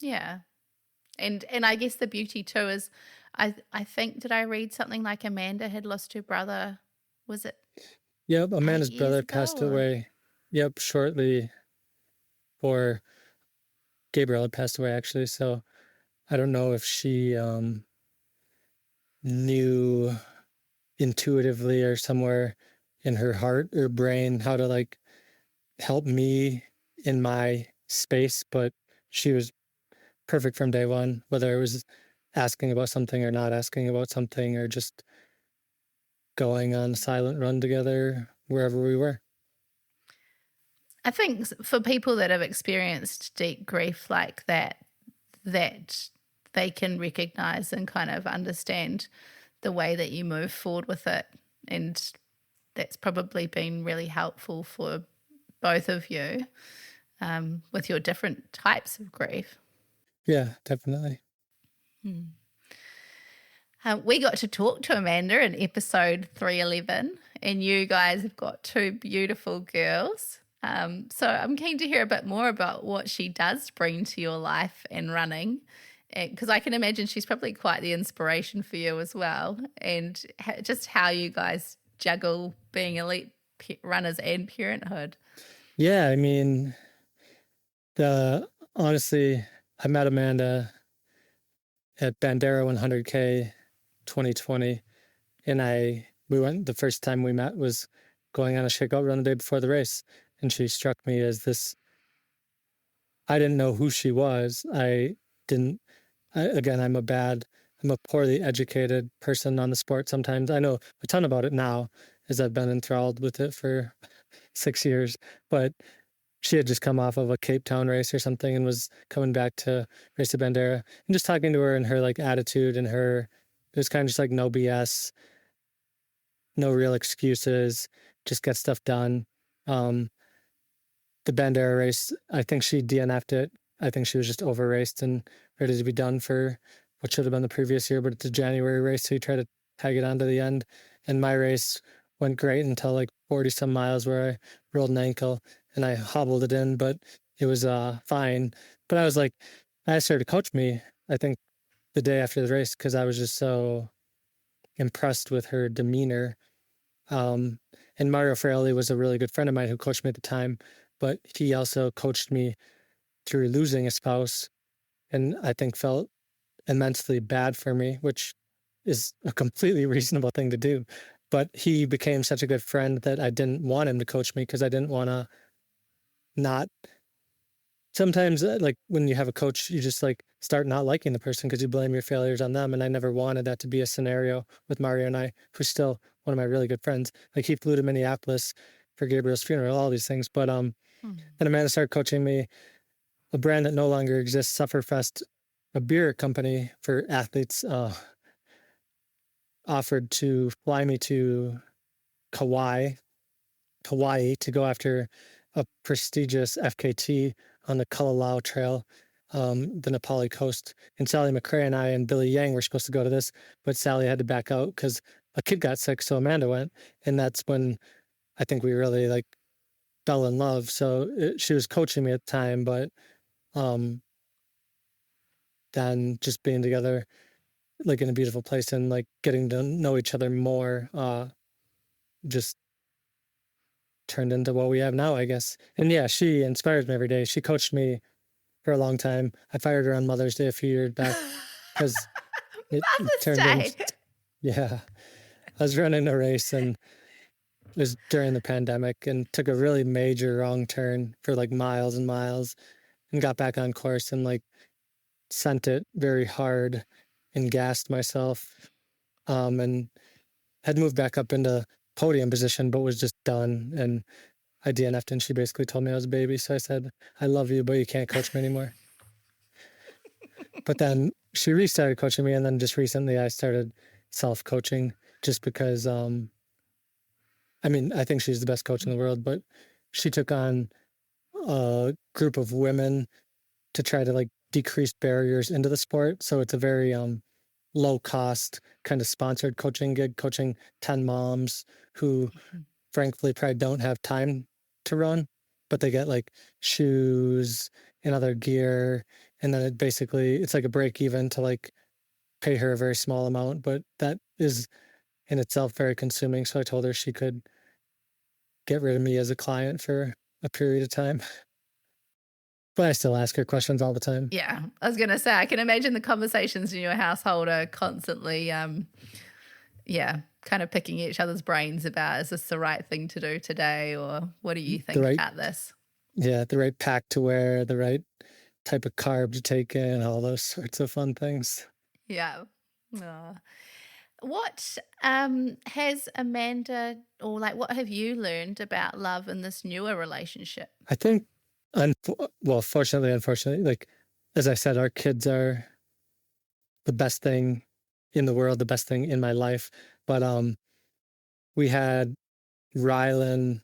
Yeah. And I guess the beauty too is, I think, did I read something like Amanda had lost her brother? Was it? Yep. Amanda's brother passed away. Yep. Shortly before Gabriel had passed away, actually. So I don't know if she knew intuitively or somewhere in her heart or brain how to like help me in my space, but she was perfect from day one, whether it was asking about something or not asking about something or just going on a silent run together wherever we were. I think for people that have experienced deep grief like that they can recognize and kind of understand the way that you move forward with it. And that's probably been really helpful for both of you with your different types of grief. Yeah, definitely. We got to talk to Amanda in episode 311, and you guys have got two beautiful girls. So I'm keen to hear a bit more about what she does bring to your life and running, because I can imagine she's probably quite the inspiration for you as well, and just how you guys juggle being elite runners and parenthood. Yeah, I mean, honestly, I met Amanda at Bandera 100K 2020, and the first time we met was going on a shakeout run the day before the race, and she struck me as this. I didn't know who she was. I'm a poorly educated person on the sport sometimes. I know a ton about it now, as I've been enthralled with it for 6 years, but she had just come off of a Cape Town race or something and was coming back to race the Bandera, and just talking to her and her like attitude and it was kind of just like no BS, no real excuses, just get stuff done. The Bandera race, I think she DNF'd it. I think she was just over raced and ready to be done for what should have been the previous year, but it's a January race, so you try to tag it on to the end. And my race went great until like 40 some miles where I rolled an ankle and I hobbled it in, but it was fine. But I was like, I asked her to coach me, I think the day after the race, because I was just so impressed with her demeanor. And Mario Fraioli was a really good friend of mine who coached me at the time, but he also coached me through losing a spouse, and I think felt immensely bad for me, which is a completely reasonable thing to do. But he became such a good friend that I didn't want him to coach me, because I didn't want to not. Sometimes, like when you have a coach, you just like start not liking the person because you blame your failures on them. And I never wanted that to be a scenario with Mario and I, who's still one of my really good friends. Like he flew to Minneapolis for Gabriel's funeral, all these things. But then Amanda started coaching me. A brand that no longer exists, Sufferfest, a beer company for athletes, offered to fly me to Hawaii to go after a prestigious FKT on the Kalalau Trail, the Nepali coast. And Sally McRae and I and Billy Yang were supposed to go to this, but Sally had to back out because a kid got sick, so Amanda went. And that's when I think we really like fell in love. So she was coaching me at the time, but then just being together like in a beautiful place and like getting to know each other more just turned into what we have now, I guess. And yeah, she inspires me every day. She coached me for a long time. I fired her on Mother's Day a few years back because it turned into, yeah, I was running a race and it was during the pandemic and took a really major wrong turn for like miles and miles, and got back on course and like sent it very hard and gassed myself, and had moved back up into podium position, but was just done. And I DNF'd, and she basically told me I was a baby. So I said, I love you, but you can't coach me anymore. But then she restarted coaching me, and then just recently I started self-coaching just because, I think she's the best coach in the world, but she took on a group of women to try to like decrease barriers into the sport. So it's a very low cost kind of sponsored coaching gig, coaching 10 moms who frankly probably don't have time to run, but they get like shoes and other gear. And then it's like a break even to like pay her a very small amount, but that is in itself very consuming. So I told her she could get rid of me as a client for a period of time. But I still ask her questions all the time. Yeah, I was going to say, I can imagine the conversations in your household are constantly, kind of picking each other's brains about, is this the right thing to do today? Or what do you think about this? Yeah, the right pack to wear, the right type of carb to take in, all those sorts of fun things. Yeah. What has Amanda, or like what have you learned about love in this newer relationship? I think, fortunately, unfortunately, like, as I said, our kids are the best thing in the world, the best thing in my life. But we had Rylan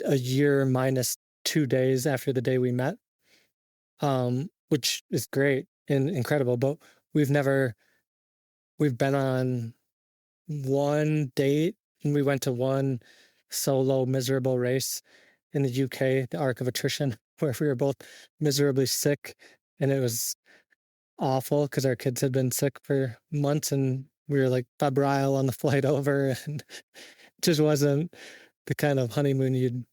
a year minus 2 days after the day we met, which is great and incredible. But we've been on one date, and we went to one solo miserable race in the UK, the Arc of Attrition, where we were both miserably sick, and it was awful because our kids had been sick for months, and we were like febrile on the flight over, and it just wasn't the kind of honeymoon you'd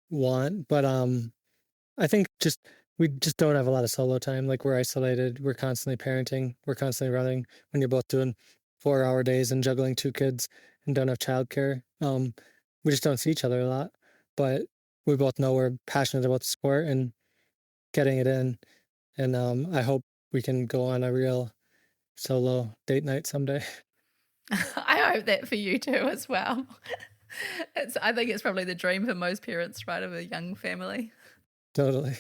want. But I think we just don't have a lot of solo time. Like, we're isolated, we're constantly parenting, we're constantly running. When you're both doing 4-hour days and juggling 2 kids and don't have childcare, we just don't see each other a lot. But we both know we're passionate about the sport and getting it in. And I hope we can go on a real solo date night someday. I hope that for you too as well. I think it's probably the dream for most parents, right, of a young family. Totally.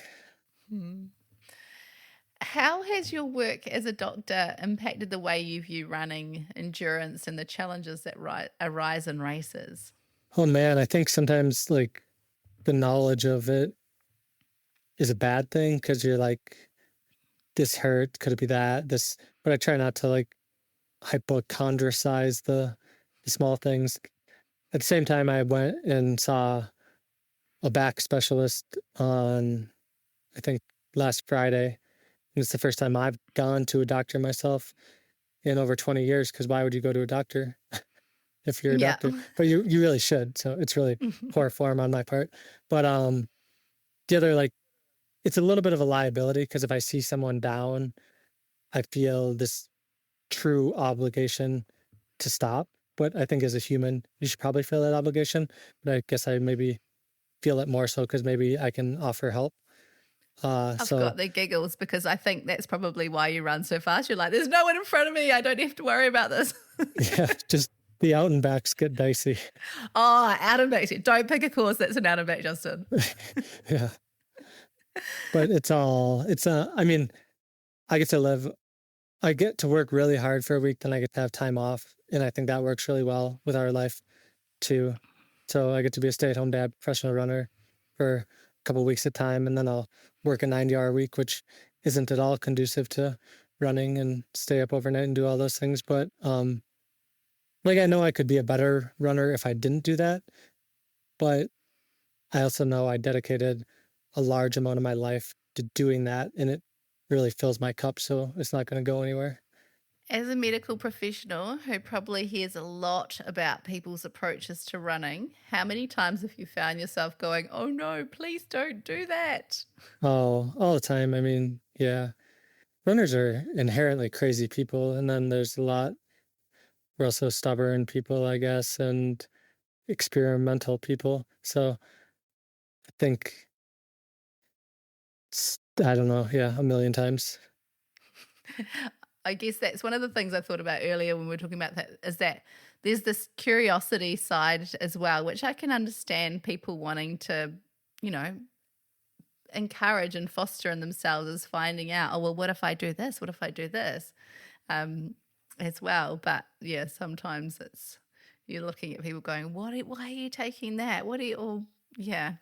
How has your work as a doctor impacted the way you view running, endurance, and the challenges that arise in races? Oh man, I think sometimes like the knowledge of it is a bad thing because you're like, this hurt, could it be that? But I try not to like hypochondricize the small things. At the same time, I went and saw a back specialist on, I think, last Friday. And it's the first time I've gone to a doctor myself in over 20 years, because why would you go to a doctor if you're a doctor? But you really should. So it's really poor form on my part. But the other, like, it's a little bit of a liability, because if I see someone down, I feel this true obligation to stop. But I think as a human, you should probably feel that obligation. But I guess I maybe feel it more so because maybe I can offer help. I've got the giggles because I think that's probably why you run so fast. You're like, there's no one in front of me. I don't have to worry about this. Yeah, just the out and backs get dicey. Oh, out and back. Don't pick a course that's an out and back, Justin. Yeah. But I get to work really hard for a week, then I get to have time off. And I think that works really well with our life too. So I get to be a stay-at-home dad, professional runner for a couple of weeks at a time. And then I'll work a 90-hour week, which isn't at all conducive to running and stay up overnight and do all those things. But I know I could be a better runner if I didn't do that. But I also know I dedicated a large amount of my life to doing that, and it really fills my cup, so it's not going to go anywhere. As a medical professional who probably hears a lot about people's approaches to running, how many times have you found yourself going, oh no, please don't do that? Oh, all the time. I mean, yeah. Runners are inherently crazy people, and then there's a lot, we're also stubborn people, I guess, and experimental people. So I think, I don't know, yeah, a million times. I guess that's one of the things I thought about earlier when we were talking about that, is that there's this curiosity side as well, which I can understand people wanting to, encourage and foster in themselves is finding out, oh, well, what if I do this? What if I do this? As well. But yeah, sometimes you're looking at people going, why are you taking that? What are you, or yeah.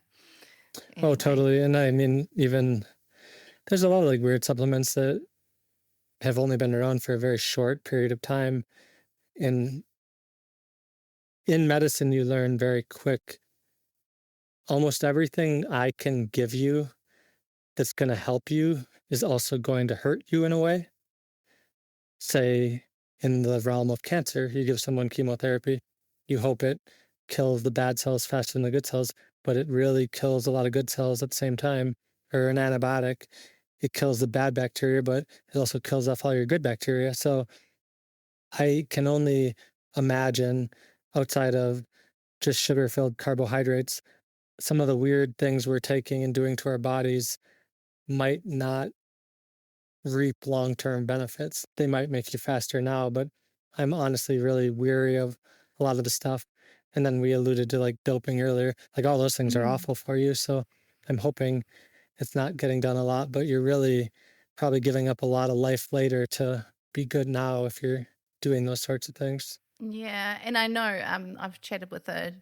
Oh, totally. And I mean, even there's a lot of like weird supplements that have only been around for a very short period of time. And in medicine, you learn very quick, almost everything I can give you that's going to help you is also going to hurt you in a way. Say, in the realm of cancer, you give someone chemotherapy, you hope it kills the bad cells faster than the good cells, but it really kills a lot of good cells at the same time. Or an antibiotic, it kills the bad bacteria, but it also kills off all your good bacteria. So I can only imagine, outside of just sugar-filled carbohydrates, some of the weird things we're taking and doing to our bodies might not reap long-term benefits. They might make you faster now, but I'm honestly really weary of a lot of the stuff. And then we alluded to like doping earlier, like all those things are awful for you. So I'm hoping it's not getting done a lot, but you're really probably giving up a lot of life later to be good now if you're doing those sorts of things. Yeah, and I know I've chatted with a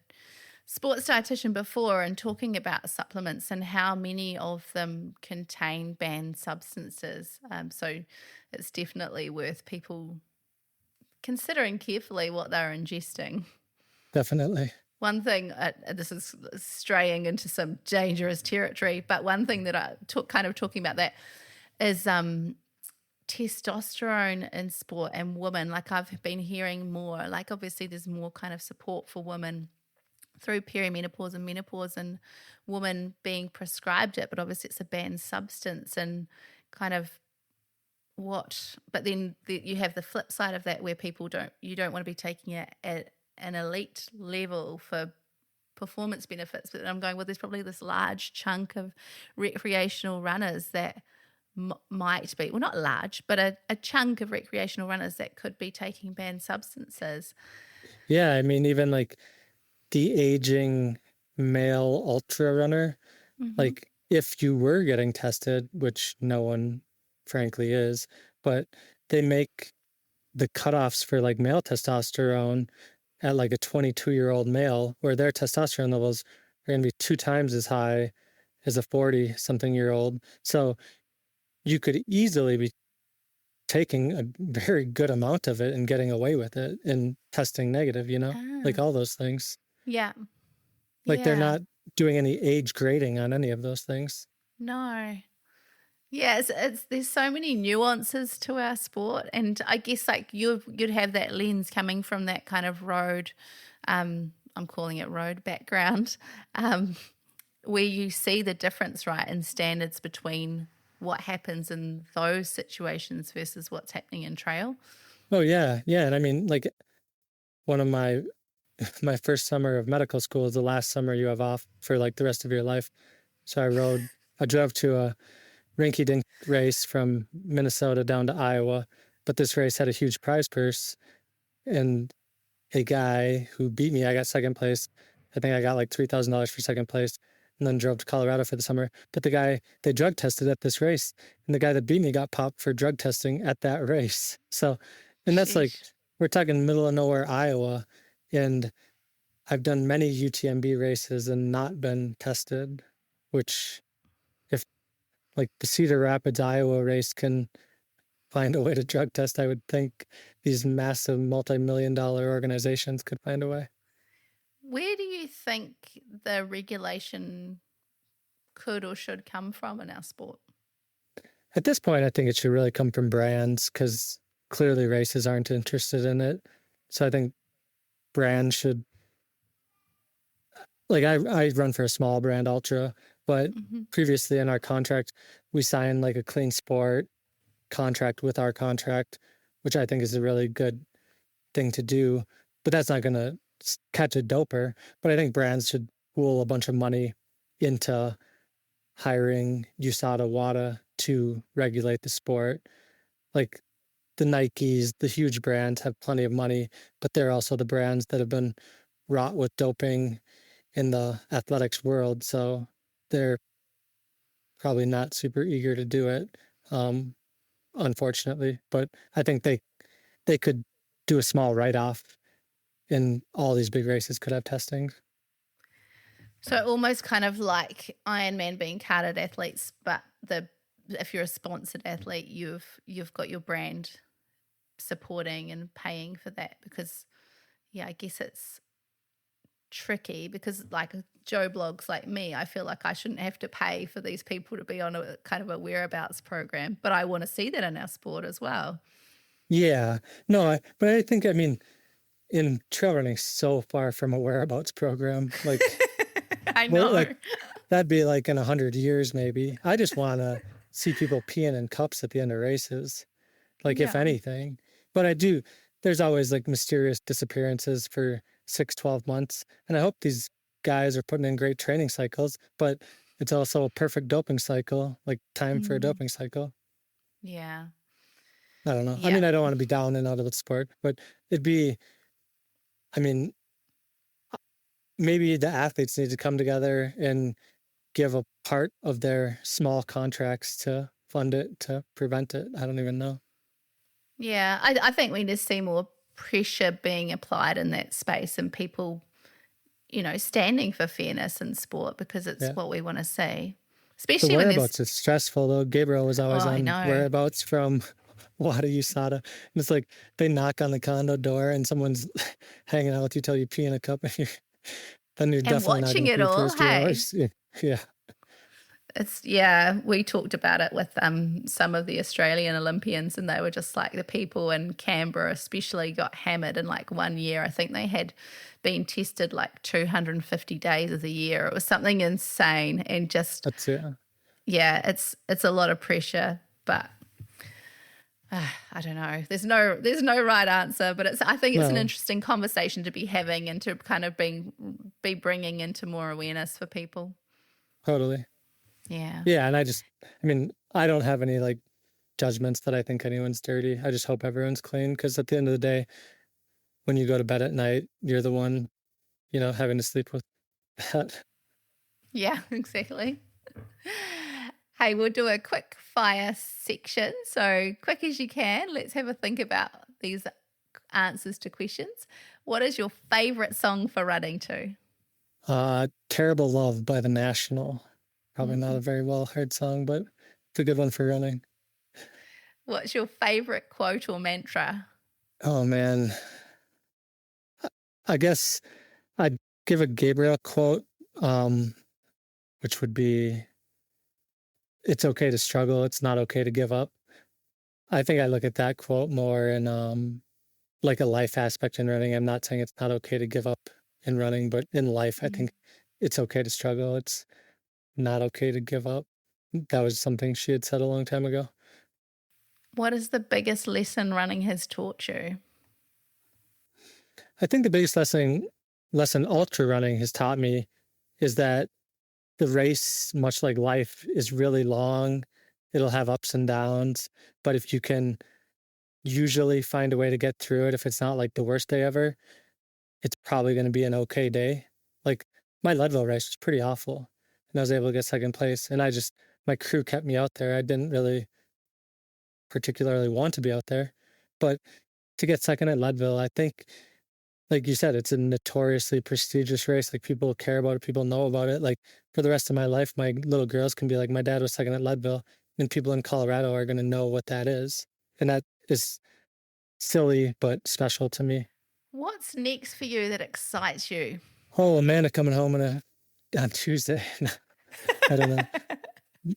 sports dietitian before and talking about supplements and how many of them contain banned substances. So it's definitely worth people considering carefully what they're ingesting. Definitely. One thing, this is straying into some dangerous territory, but one thing that I kind of talking about that is testosterone in sport and women. Like I've been hearing more, like obviously there's more kind of support for women through perimenopause and menopause and women being prescribed it, but obviously it's a banned substance and kind of but then you have the flip side of that where you don't want to be taking it at an elite level for performance benefits. But I'm going, well, there's probably this large chunk of recreational runners that might be, well, not large, but a chunk of recreational runners that could be taking banned substances. Yeah, I mean, even like the aging male ultra runner, like if you were getting tested, which no one frankly is, but they make the cutoffs for like male testosterone at like a 22-year-old male, where their testosterone levels are going to be 2 times as high as a 40-something-year-old. So you could easily be taking a very good amount of it and getting away with it and testing negative, like all those things. Yeah. Like they're not doing any age grading on any of those things. No. Yeah, there's so many nuances to our sport, and I guess like you'd have that lens coming from that kind of road, I'm calling it road background, where you see the difference, right, in standards between what happens in those situations versus what's happening in trail. Oh yeah, and I mean, like one of my first summer of medical school is the last summer you have off for like the rest of your life. So I drove to a rinky-dink race from Minnesota down to Iowa, but this race had a huge prize purse, and a guy who beat me, I got second place. I think I got like $3,000 for second place, and then drove to Colorado for the summer. But the guy, they drug tested at this race, and the guy that beat me got popped for drug testing at that race. So, and that's like, we're talking middle of nowhere, Iowa, and I've done many UTMB races and not been tested, which if like the Cedar Rapids, Iowa race can find a way to drug test, I would think these massive multi-million-dollar organizations could find a way. Where do you think the regulation could or should come from in our sport? At this point, I think it should really come from brands, because clearly races aren't interested in it. So I think brands should, like I run for a small brand ultra, but previously in our contract, we signed like a clean sport contract with our contract, which I think is a really good thing to do. But that's not going to catch a doper. But I think brands should pool a bunch of money into hiring USADA, WADA to regulate the sport. Like the Nikes, the huge brands have plenty of money, but they're also the brands that have been wrought with doping in the athletics world. So they're probably not super eager to do it, unfortunately. But I think they could do a small write-off, and all these big races could have testing. So almost kind of like Ironman being carded athletes, but if you're a sponsored athlete, you've got your brand supporting and paying for that, because I guess it's tricky, because like Joe blogs like me, I feel like I shouldn't have to pay for these people to be on a kind of a whereabouts program, but I want to see that in our sport as well. Yeah, no, but I think, I mean, in trail running, so far from a whereabouts program, like I know. like that'd be like in 100 years maybe. I just want to see people peeing in cups at the end of races, like if anything. But I do. There's always like mysterious disappearances for 6-12 months, and I hope these guys are putting in great training cycles. But it's also a perfect doping cycle, like time for a doping cycle. Yeah. I don't know. Yeah. I mean, I don't want to be down and out of the sport, but it'd be, I mean, maybe the athletes need to come together and give a part of their small contracts to fund it, to prevent it. I don't even know. Yeah, I think we need to see more pressure being applied in that space, and people, standing for fairness in sport, because it's what we want to see. Especially the when whereabouts is stressful, though. Gabriel was always on whereabouts from whānau, USADA. And it's like they knock on the condo door and someone's hanging out with you till you pee in a cup, and then you're definitely watching not it going to all, first 2 hours. Yeah. It's we talked about it with some of the Australian Olympians, and they were just like, the people in Canberra especially got hammered in like 1 year. I think they had been tested like 250 days of the year. It was something insane, and just That's it. Yeah, it's a lot of pressure, but I don't know. There's no right answer, but I think it's an interesting conversation to be having, and to kind of be bringing into more awareness for people. Totally. Yeah. Yeah, and I don't have any like judgments that I think anyone's dirty. I just hope everyone's clean, because at the end of the day, when you go to bed at night, you're the one, having to sleep with that. Yeah, exactly. Hey, we'll do a quick fire section. So quick as you can, let's have a think about these answers to questions. What is your favorite song for running to? Terrible Love by The National. Probably not a very well heard song, but it's a good one for running. What's your favorite quote or mantra? Oh, man. I guess I'd give a Gabriel quote, which would be, "It's okay to struggle. It's not okay to give up." I think I look at that quote more in like a life aspect in running. I'm not saying it's not okay to give up in running, but in life, I think it's okay to struggle. It's not okay to give up. That was something she had said a long time ago. What is the biggest lesson running has taught you? I think the biggest lesson ultra running has taught me is that the race, much like life, is really long. It'll have ups and downs, but if you can usually find a way to get through it, if it's not like the worst day ever, it's probably going to be an okay day. Like my Leadville race was pretty awful, and I was able to get second place, and my crew kept me out there. I didn't really particularly want to be out there, but to get second at Leadville, I think, like you said, it's a notoriously prestigious race. Like people care about it, people know about it. Like for the rest of my life, my little girls can be like, my dad was second at Leadville, and people in Colorado are going to know what that is. And that is silly, but special to me. What's next for you that excites you? Oh, Amanda coming home on Tuesday. I don't know.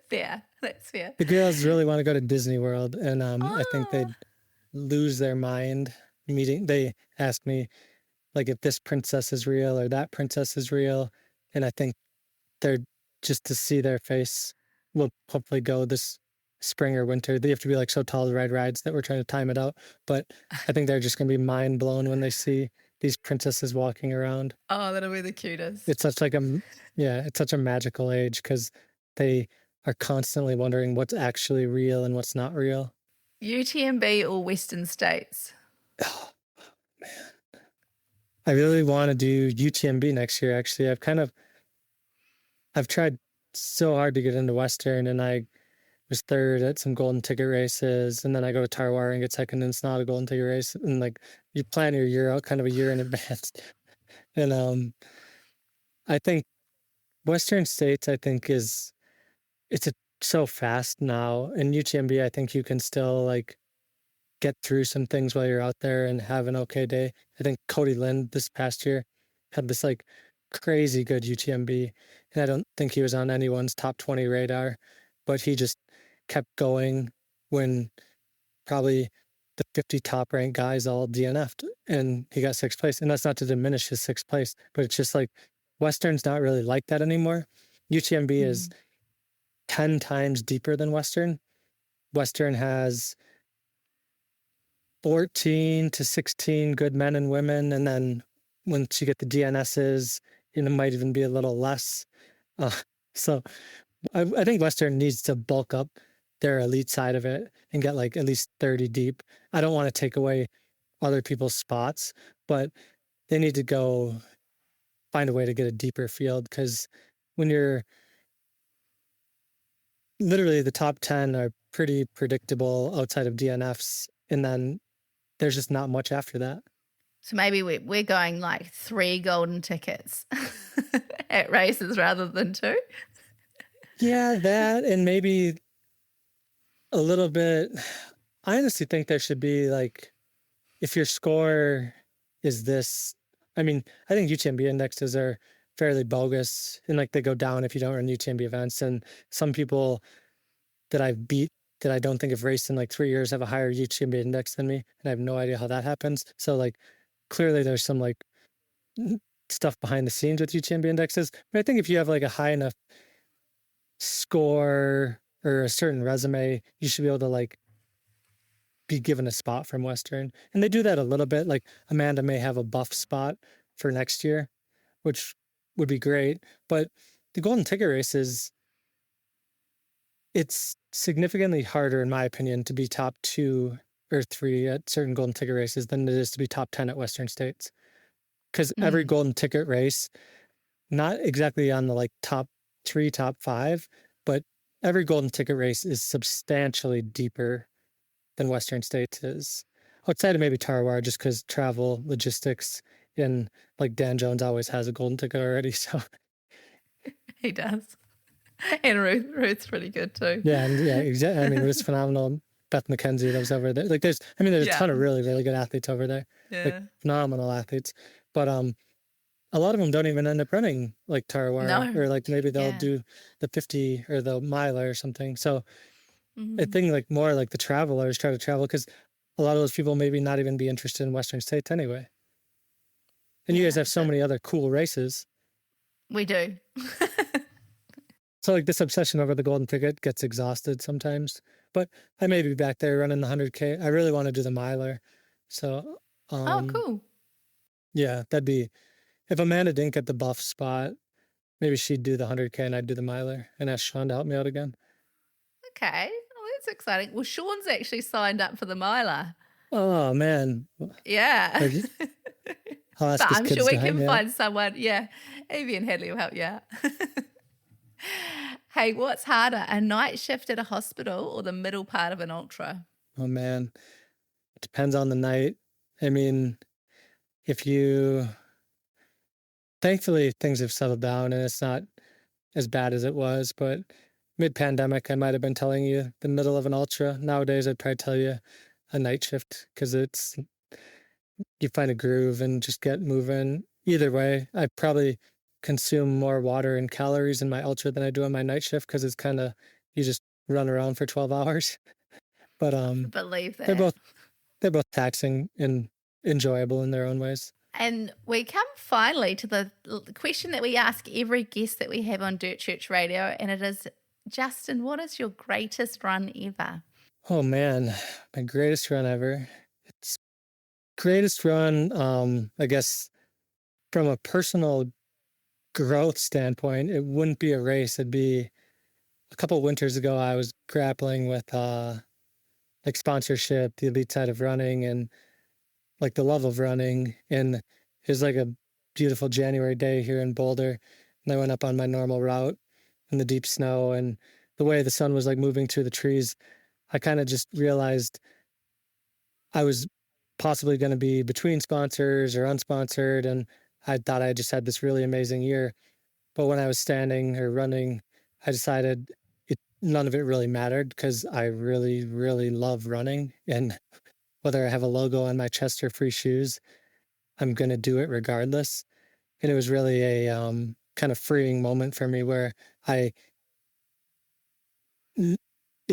Fair. That's fair. The girls really want to go to Disney World, and I think they'd lose their mind meeting. They ask me, like, if this princess is real or that princess is real, and I think they're just to see their face. We'll hopefully go this spring or winter. They have to be like so tall to ride rides that we're trying to time it out. But I think they're just going to be mind blown when they see these princesses walking around. Oh, that'll be the cutest. It's such it's such a magical age, because they are constantly wondering what's actually real and what's not real. UTMB or Western States? Oh, man. I really want to do UTMB next year, actually. I've tried so hard to get into Western, and I was third at some golden ticket races, and then I go to Tarwar and get second, and it's not a golden ticket race. And like, you plan your year out kind of a year in advance. And I think Western States, I think so fast now. In UTMB, I think you can still like get through some things while you're out there and have an okay day. I think Cody Lind this past year had this like crazy good UTMB, and I don't think he was on anyone's top 20 radar, but he just kept going when probably the 50 top ranked guys all DNF'd, and he got sixth place. And that's not to diminish his sixth place, but it's just like Western's not really like that anymore. UTMB is 10 times deeper than Western. Western has 14 to 16 good men and women, and then once you get the DNSs, it might even be a little less. So I think Western needs to bulk up their elite side of it and get like at least 30 deep. I don't want to take away other people's spots, but they need to go find a way to get a deeper field, because when you're literally the top 10 are pretty predictable outside of DNFs, and then there's just not much after that. So maybe we're going like 3 golden tickets at races rather than 2. Yeah, that, and maybe a little bit. I honestly think there should be like, if your score is this, I mean, I think UTMB indexes are fairly bogus, and like they go down if you don't run UTMB events. And some people that I've beat that I don't think have raced in like 3 years have a higher UTMB index than me, and I have no idea how that happens. So like, clearly there's some like stuff behind the scenes with UTMB indexes. But I think if you have like a high enough score or a certain resume, you should be able to like be given a spot from Western. And they do that a little bit. Like Amanda may have a buff spot for next year, which would be great. But the golden ticket races, it's significantly harder, in my opinion, to be top 2 or 3 at certain golden ticket races than it is to be top 10 at Western States. Because every golden ticket race, not exactly on the like top 3, top 5, but every golden ticket race is substantially deeper than Western States is. Outside of maybe Tarwar, just because travel, logistics, and like Dan Jones always has a golden ticket already. So He does. And Ruth's pretty good too. yeah, and yeah, exactly. I mean, Ruth's phenomenal. Beth McKenzie that was over there. Like there's a ton of really, really good athletes over there. Yeah. Like phenomenal athletes. But a lot of them don't even end up running like Tarwar, or like maybe they'll do the 50 or the miler or something. So I think like more like the travelers try to travel, because a lot of those people maybe not even be interested in Western States anyway. And you guys have so many other cool races. We do. So like this obsession over the golden ticket gets exhausted sometimes. But I may be back there running the 100K. I really want to do the miler. So cool. Yeah, that'd be, if Amanda didn't get the buff spot, maybe she'd do the 100K and I'd do the miler and ask Sean to help me out again. Okay. Oh, that's exciting. Well, Sean's actually signed up for the miler. Oh, man. Yeah. I'll ask But his I'm kids sure we to can hang out. find someone. Yeah. Evie and Hadley will help you out. Hey, what's harder, a night shift at a hospital or the middle part of an ultra? Oh, man. It depends on the night. I mean, thankfully things have settled down and it's not as bad as it was, but mid-pandemic, I might have been telling you the middle of an ultra. Nowadays, I'd probably tell you a night shift, because you find a groove and just get moving. Either way, I probably consume more water and calories in my ultra than I do on my night shift, because it's kind of, you just run around for 12 hours. But Believe that. they're both taxing and enjoyable in their own ways. And we come finally to the question that we ask every guest that we have on Dirt Church Radio, and it is, Justin, what is your greatest run ever? Oh man, my greatest run ever. It's greatest run, I guess from a personal growth standpoint, it wouldn't be a race. It'd be a couple winters ago, I was grappling with like sponsorship, the elite side of running, and like the love of running. And it was like a beautiful January day here in Boulder, and I went up on my normal route, in the deep snow and the way the sun was like moving through the trees, I kind of just realized I was possibly going to be between sponsors or unsponsored. And I thought I just had this really amazing year. But when I was standing or running, I decided none of it really mattered because I really, really love running. And whether I have a logo on my chest or free shoes, I'm going to do it regardless. And it was really a kind of freeing moment for me where it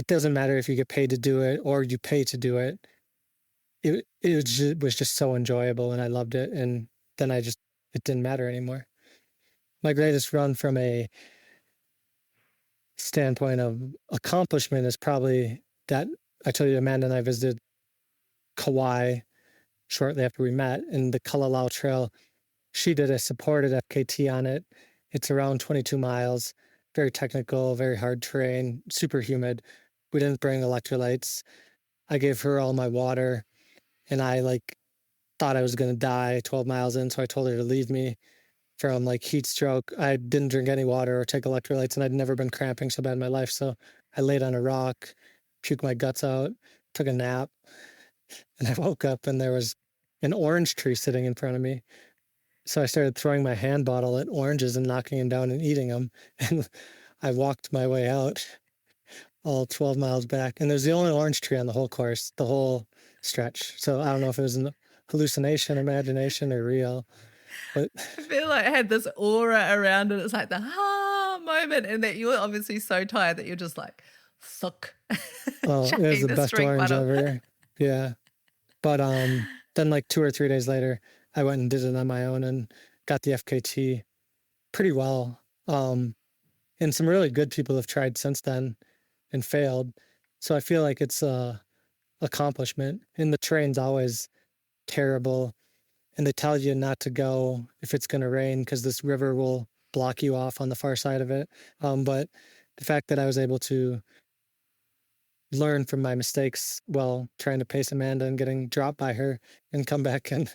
doesn't matter if you get paid to do it or you pay to do it. It was just so enjoyable and I loved it. And then it didn't matter anymore. My greatest run from a standpoint of accomplishment is probably that I told you Amanda and I visited Kauai shortly after we met, and the Kalalau Trail. She did a supported FKT on it. It's around 22 miles, very technical, very hard terrain, super humid. We didn't bring electrolytes. I gave her all my water, and I thought I was going to die 12 miles in, so I told her to leave me from heat stroke. I didn't drink any water or take electrolytes, and I'd never been cramping so bad in my life. So I laid on a rock, puked my guts out, took a nap, and I woke up and there was an orange tree sitting in front of me. So I started throwing my hand bottle at oranges and knocking them down and eating them. And I walked my way out all 12 miles back. And there's the only orange tree on the whole course, the whole stretch. So I don't know if it was an hallucination, imagination, or real. But I feel like it had this aura around it. It's like the moment, and that you were obviously so tired that you're just like, suck. oh, it was the best orange ever. Yeah. But then 2 or 3 days later, I went and did it on my own and got the FKT pretty well. And some really good people have tried since then and failed. So I feel like it's a accomplishment. And the terrain's always terrible. And they tell you not to go if it's going to rain because this river will block you off on the far side of it. But the fact that I was able to learn from my mistakes while trying to pace Amanda and getting dropped by her and come back and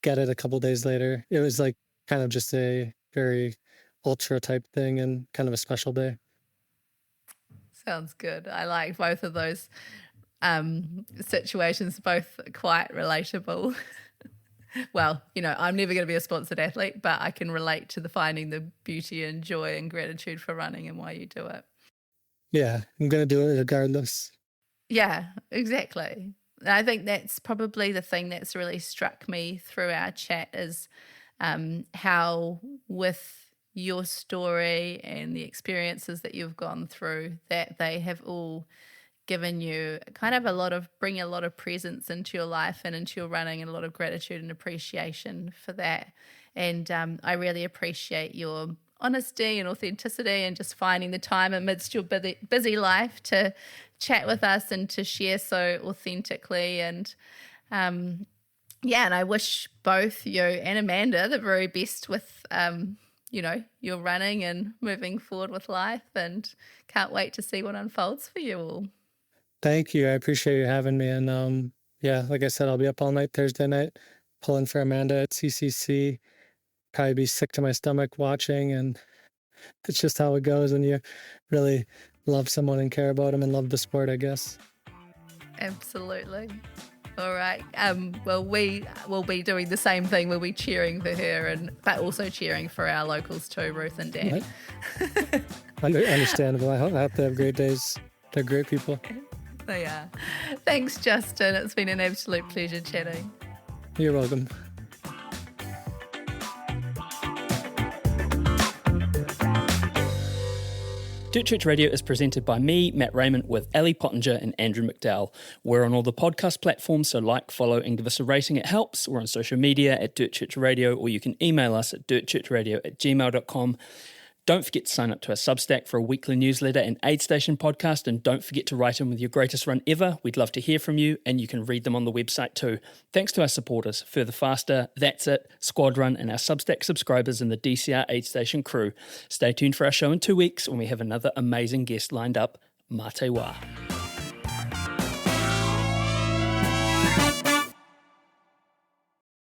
get it a couple days later, it was kind of just a very ultra type thing and kind of a special day. Sounds good. I like both of those situations, both quite relatable. Well, I'm never going to be a sponsored athlete, but I can relate to the finding the beauty and joy and gratitude for running and why you do it. Yeah, I'm going to do it regardless. Yeah, exactly. I think that's probably the thing that's really struck me through our chat is how with your story and the experiences that you've gone through, that they have all given you kind of bring a lot of presence into your life and into your running, and a lot of gratitude and appreciation for that. And I really appreciate your honesty and authenticity and just finding the time amidst your busy life to chat with us and to share so authentically. And and I wish both you and Amanda the very best with your running and moving forward with life, and can't wait to see what unfolds for you all. Thank you. I appreciate you having me. And like I said, I'll be up all night Thursday night pulling for Amanda at CCC. Probably be sick to my stomach watching, and it's just how it goes when you really love someone and care about them and love the sport, I guess. Absolutely. All right. Well, we will be doing the same thing. We'll be cheering for her, but also cheering for our locals too, Ruth and Dan. Understandable. I hope they have great days. They're great people. They are. Thanks, Justin. It's been an absolute pleasure chatting. You're welcome. Dirt Church Radio is presented by me, Matt Raymond, with Ali Pottinger and Andrew McDowell. We're on all the podcast platforms, so follow, and give us a rating. It helps. We're on social media at Dirt Church Radio, or you can email us at dirtchurchradio@gmail.com. Don't forget to sign up to our Substack for a weekly newsletter and Aid Station podcast, and don't forget to write in with your greatest run ever. We'd love to hear from you, and you can read them on the website too. Thanks to our supporters, Further Faster, That's It, Squadron, and our Substack subscribers and the DCR Aid Station crew. Stay tuned for our show in 2 weeks when we have another amazing guest lined up. Mā te wā.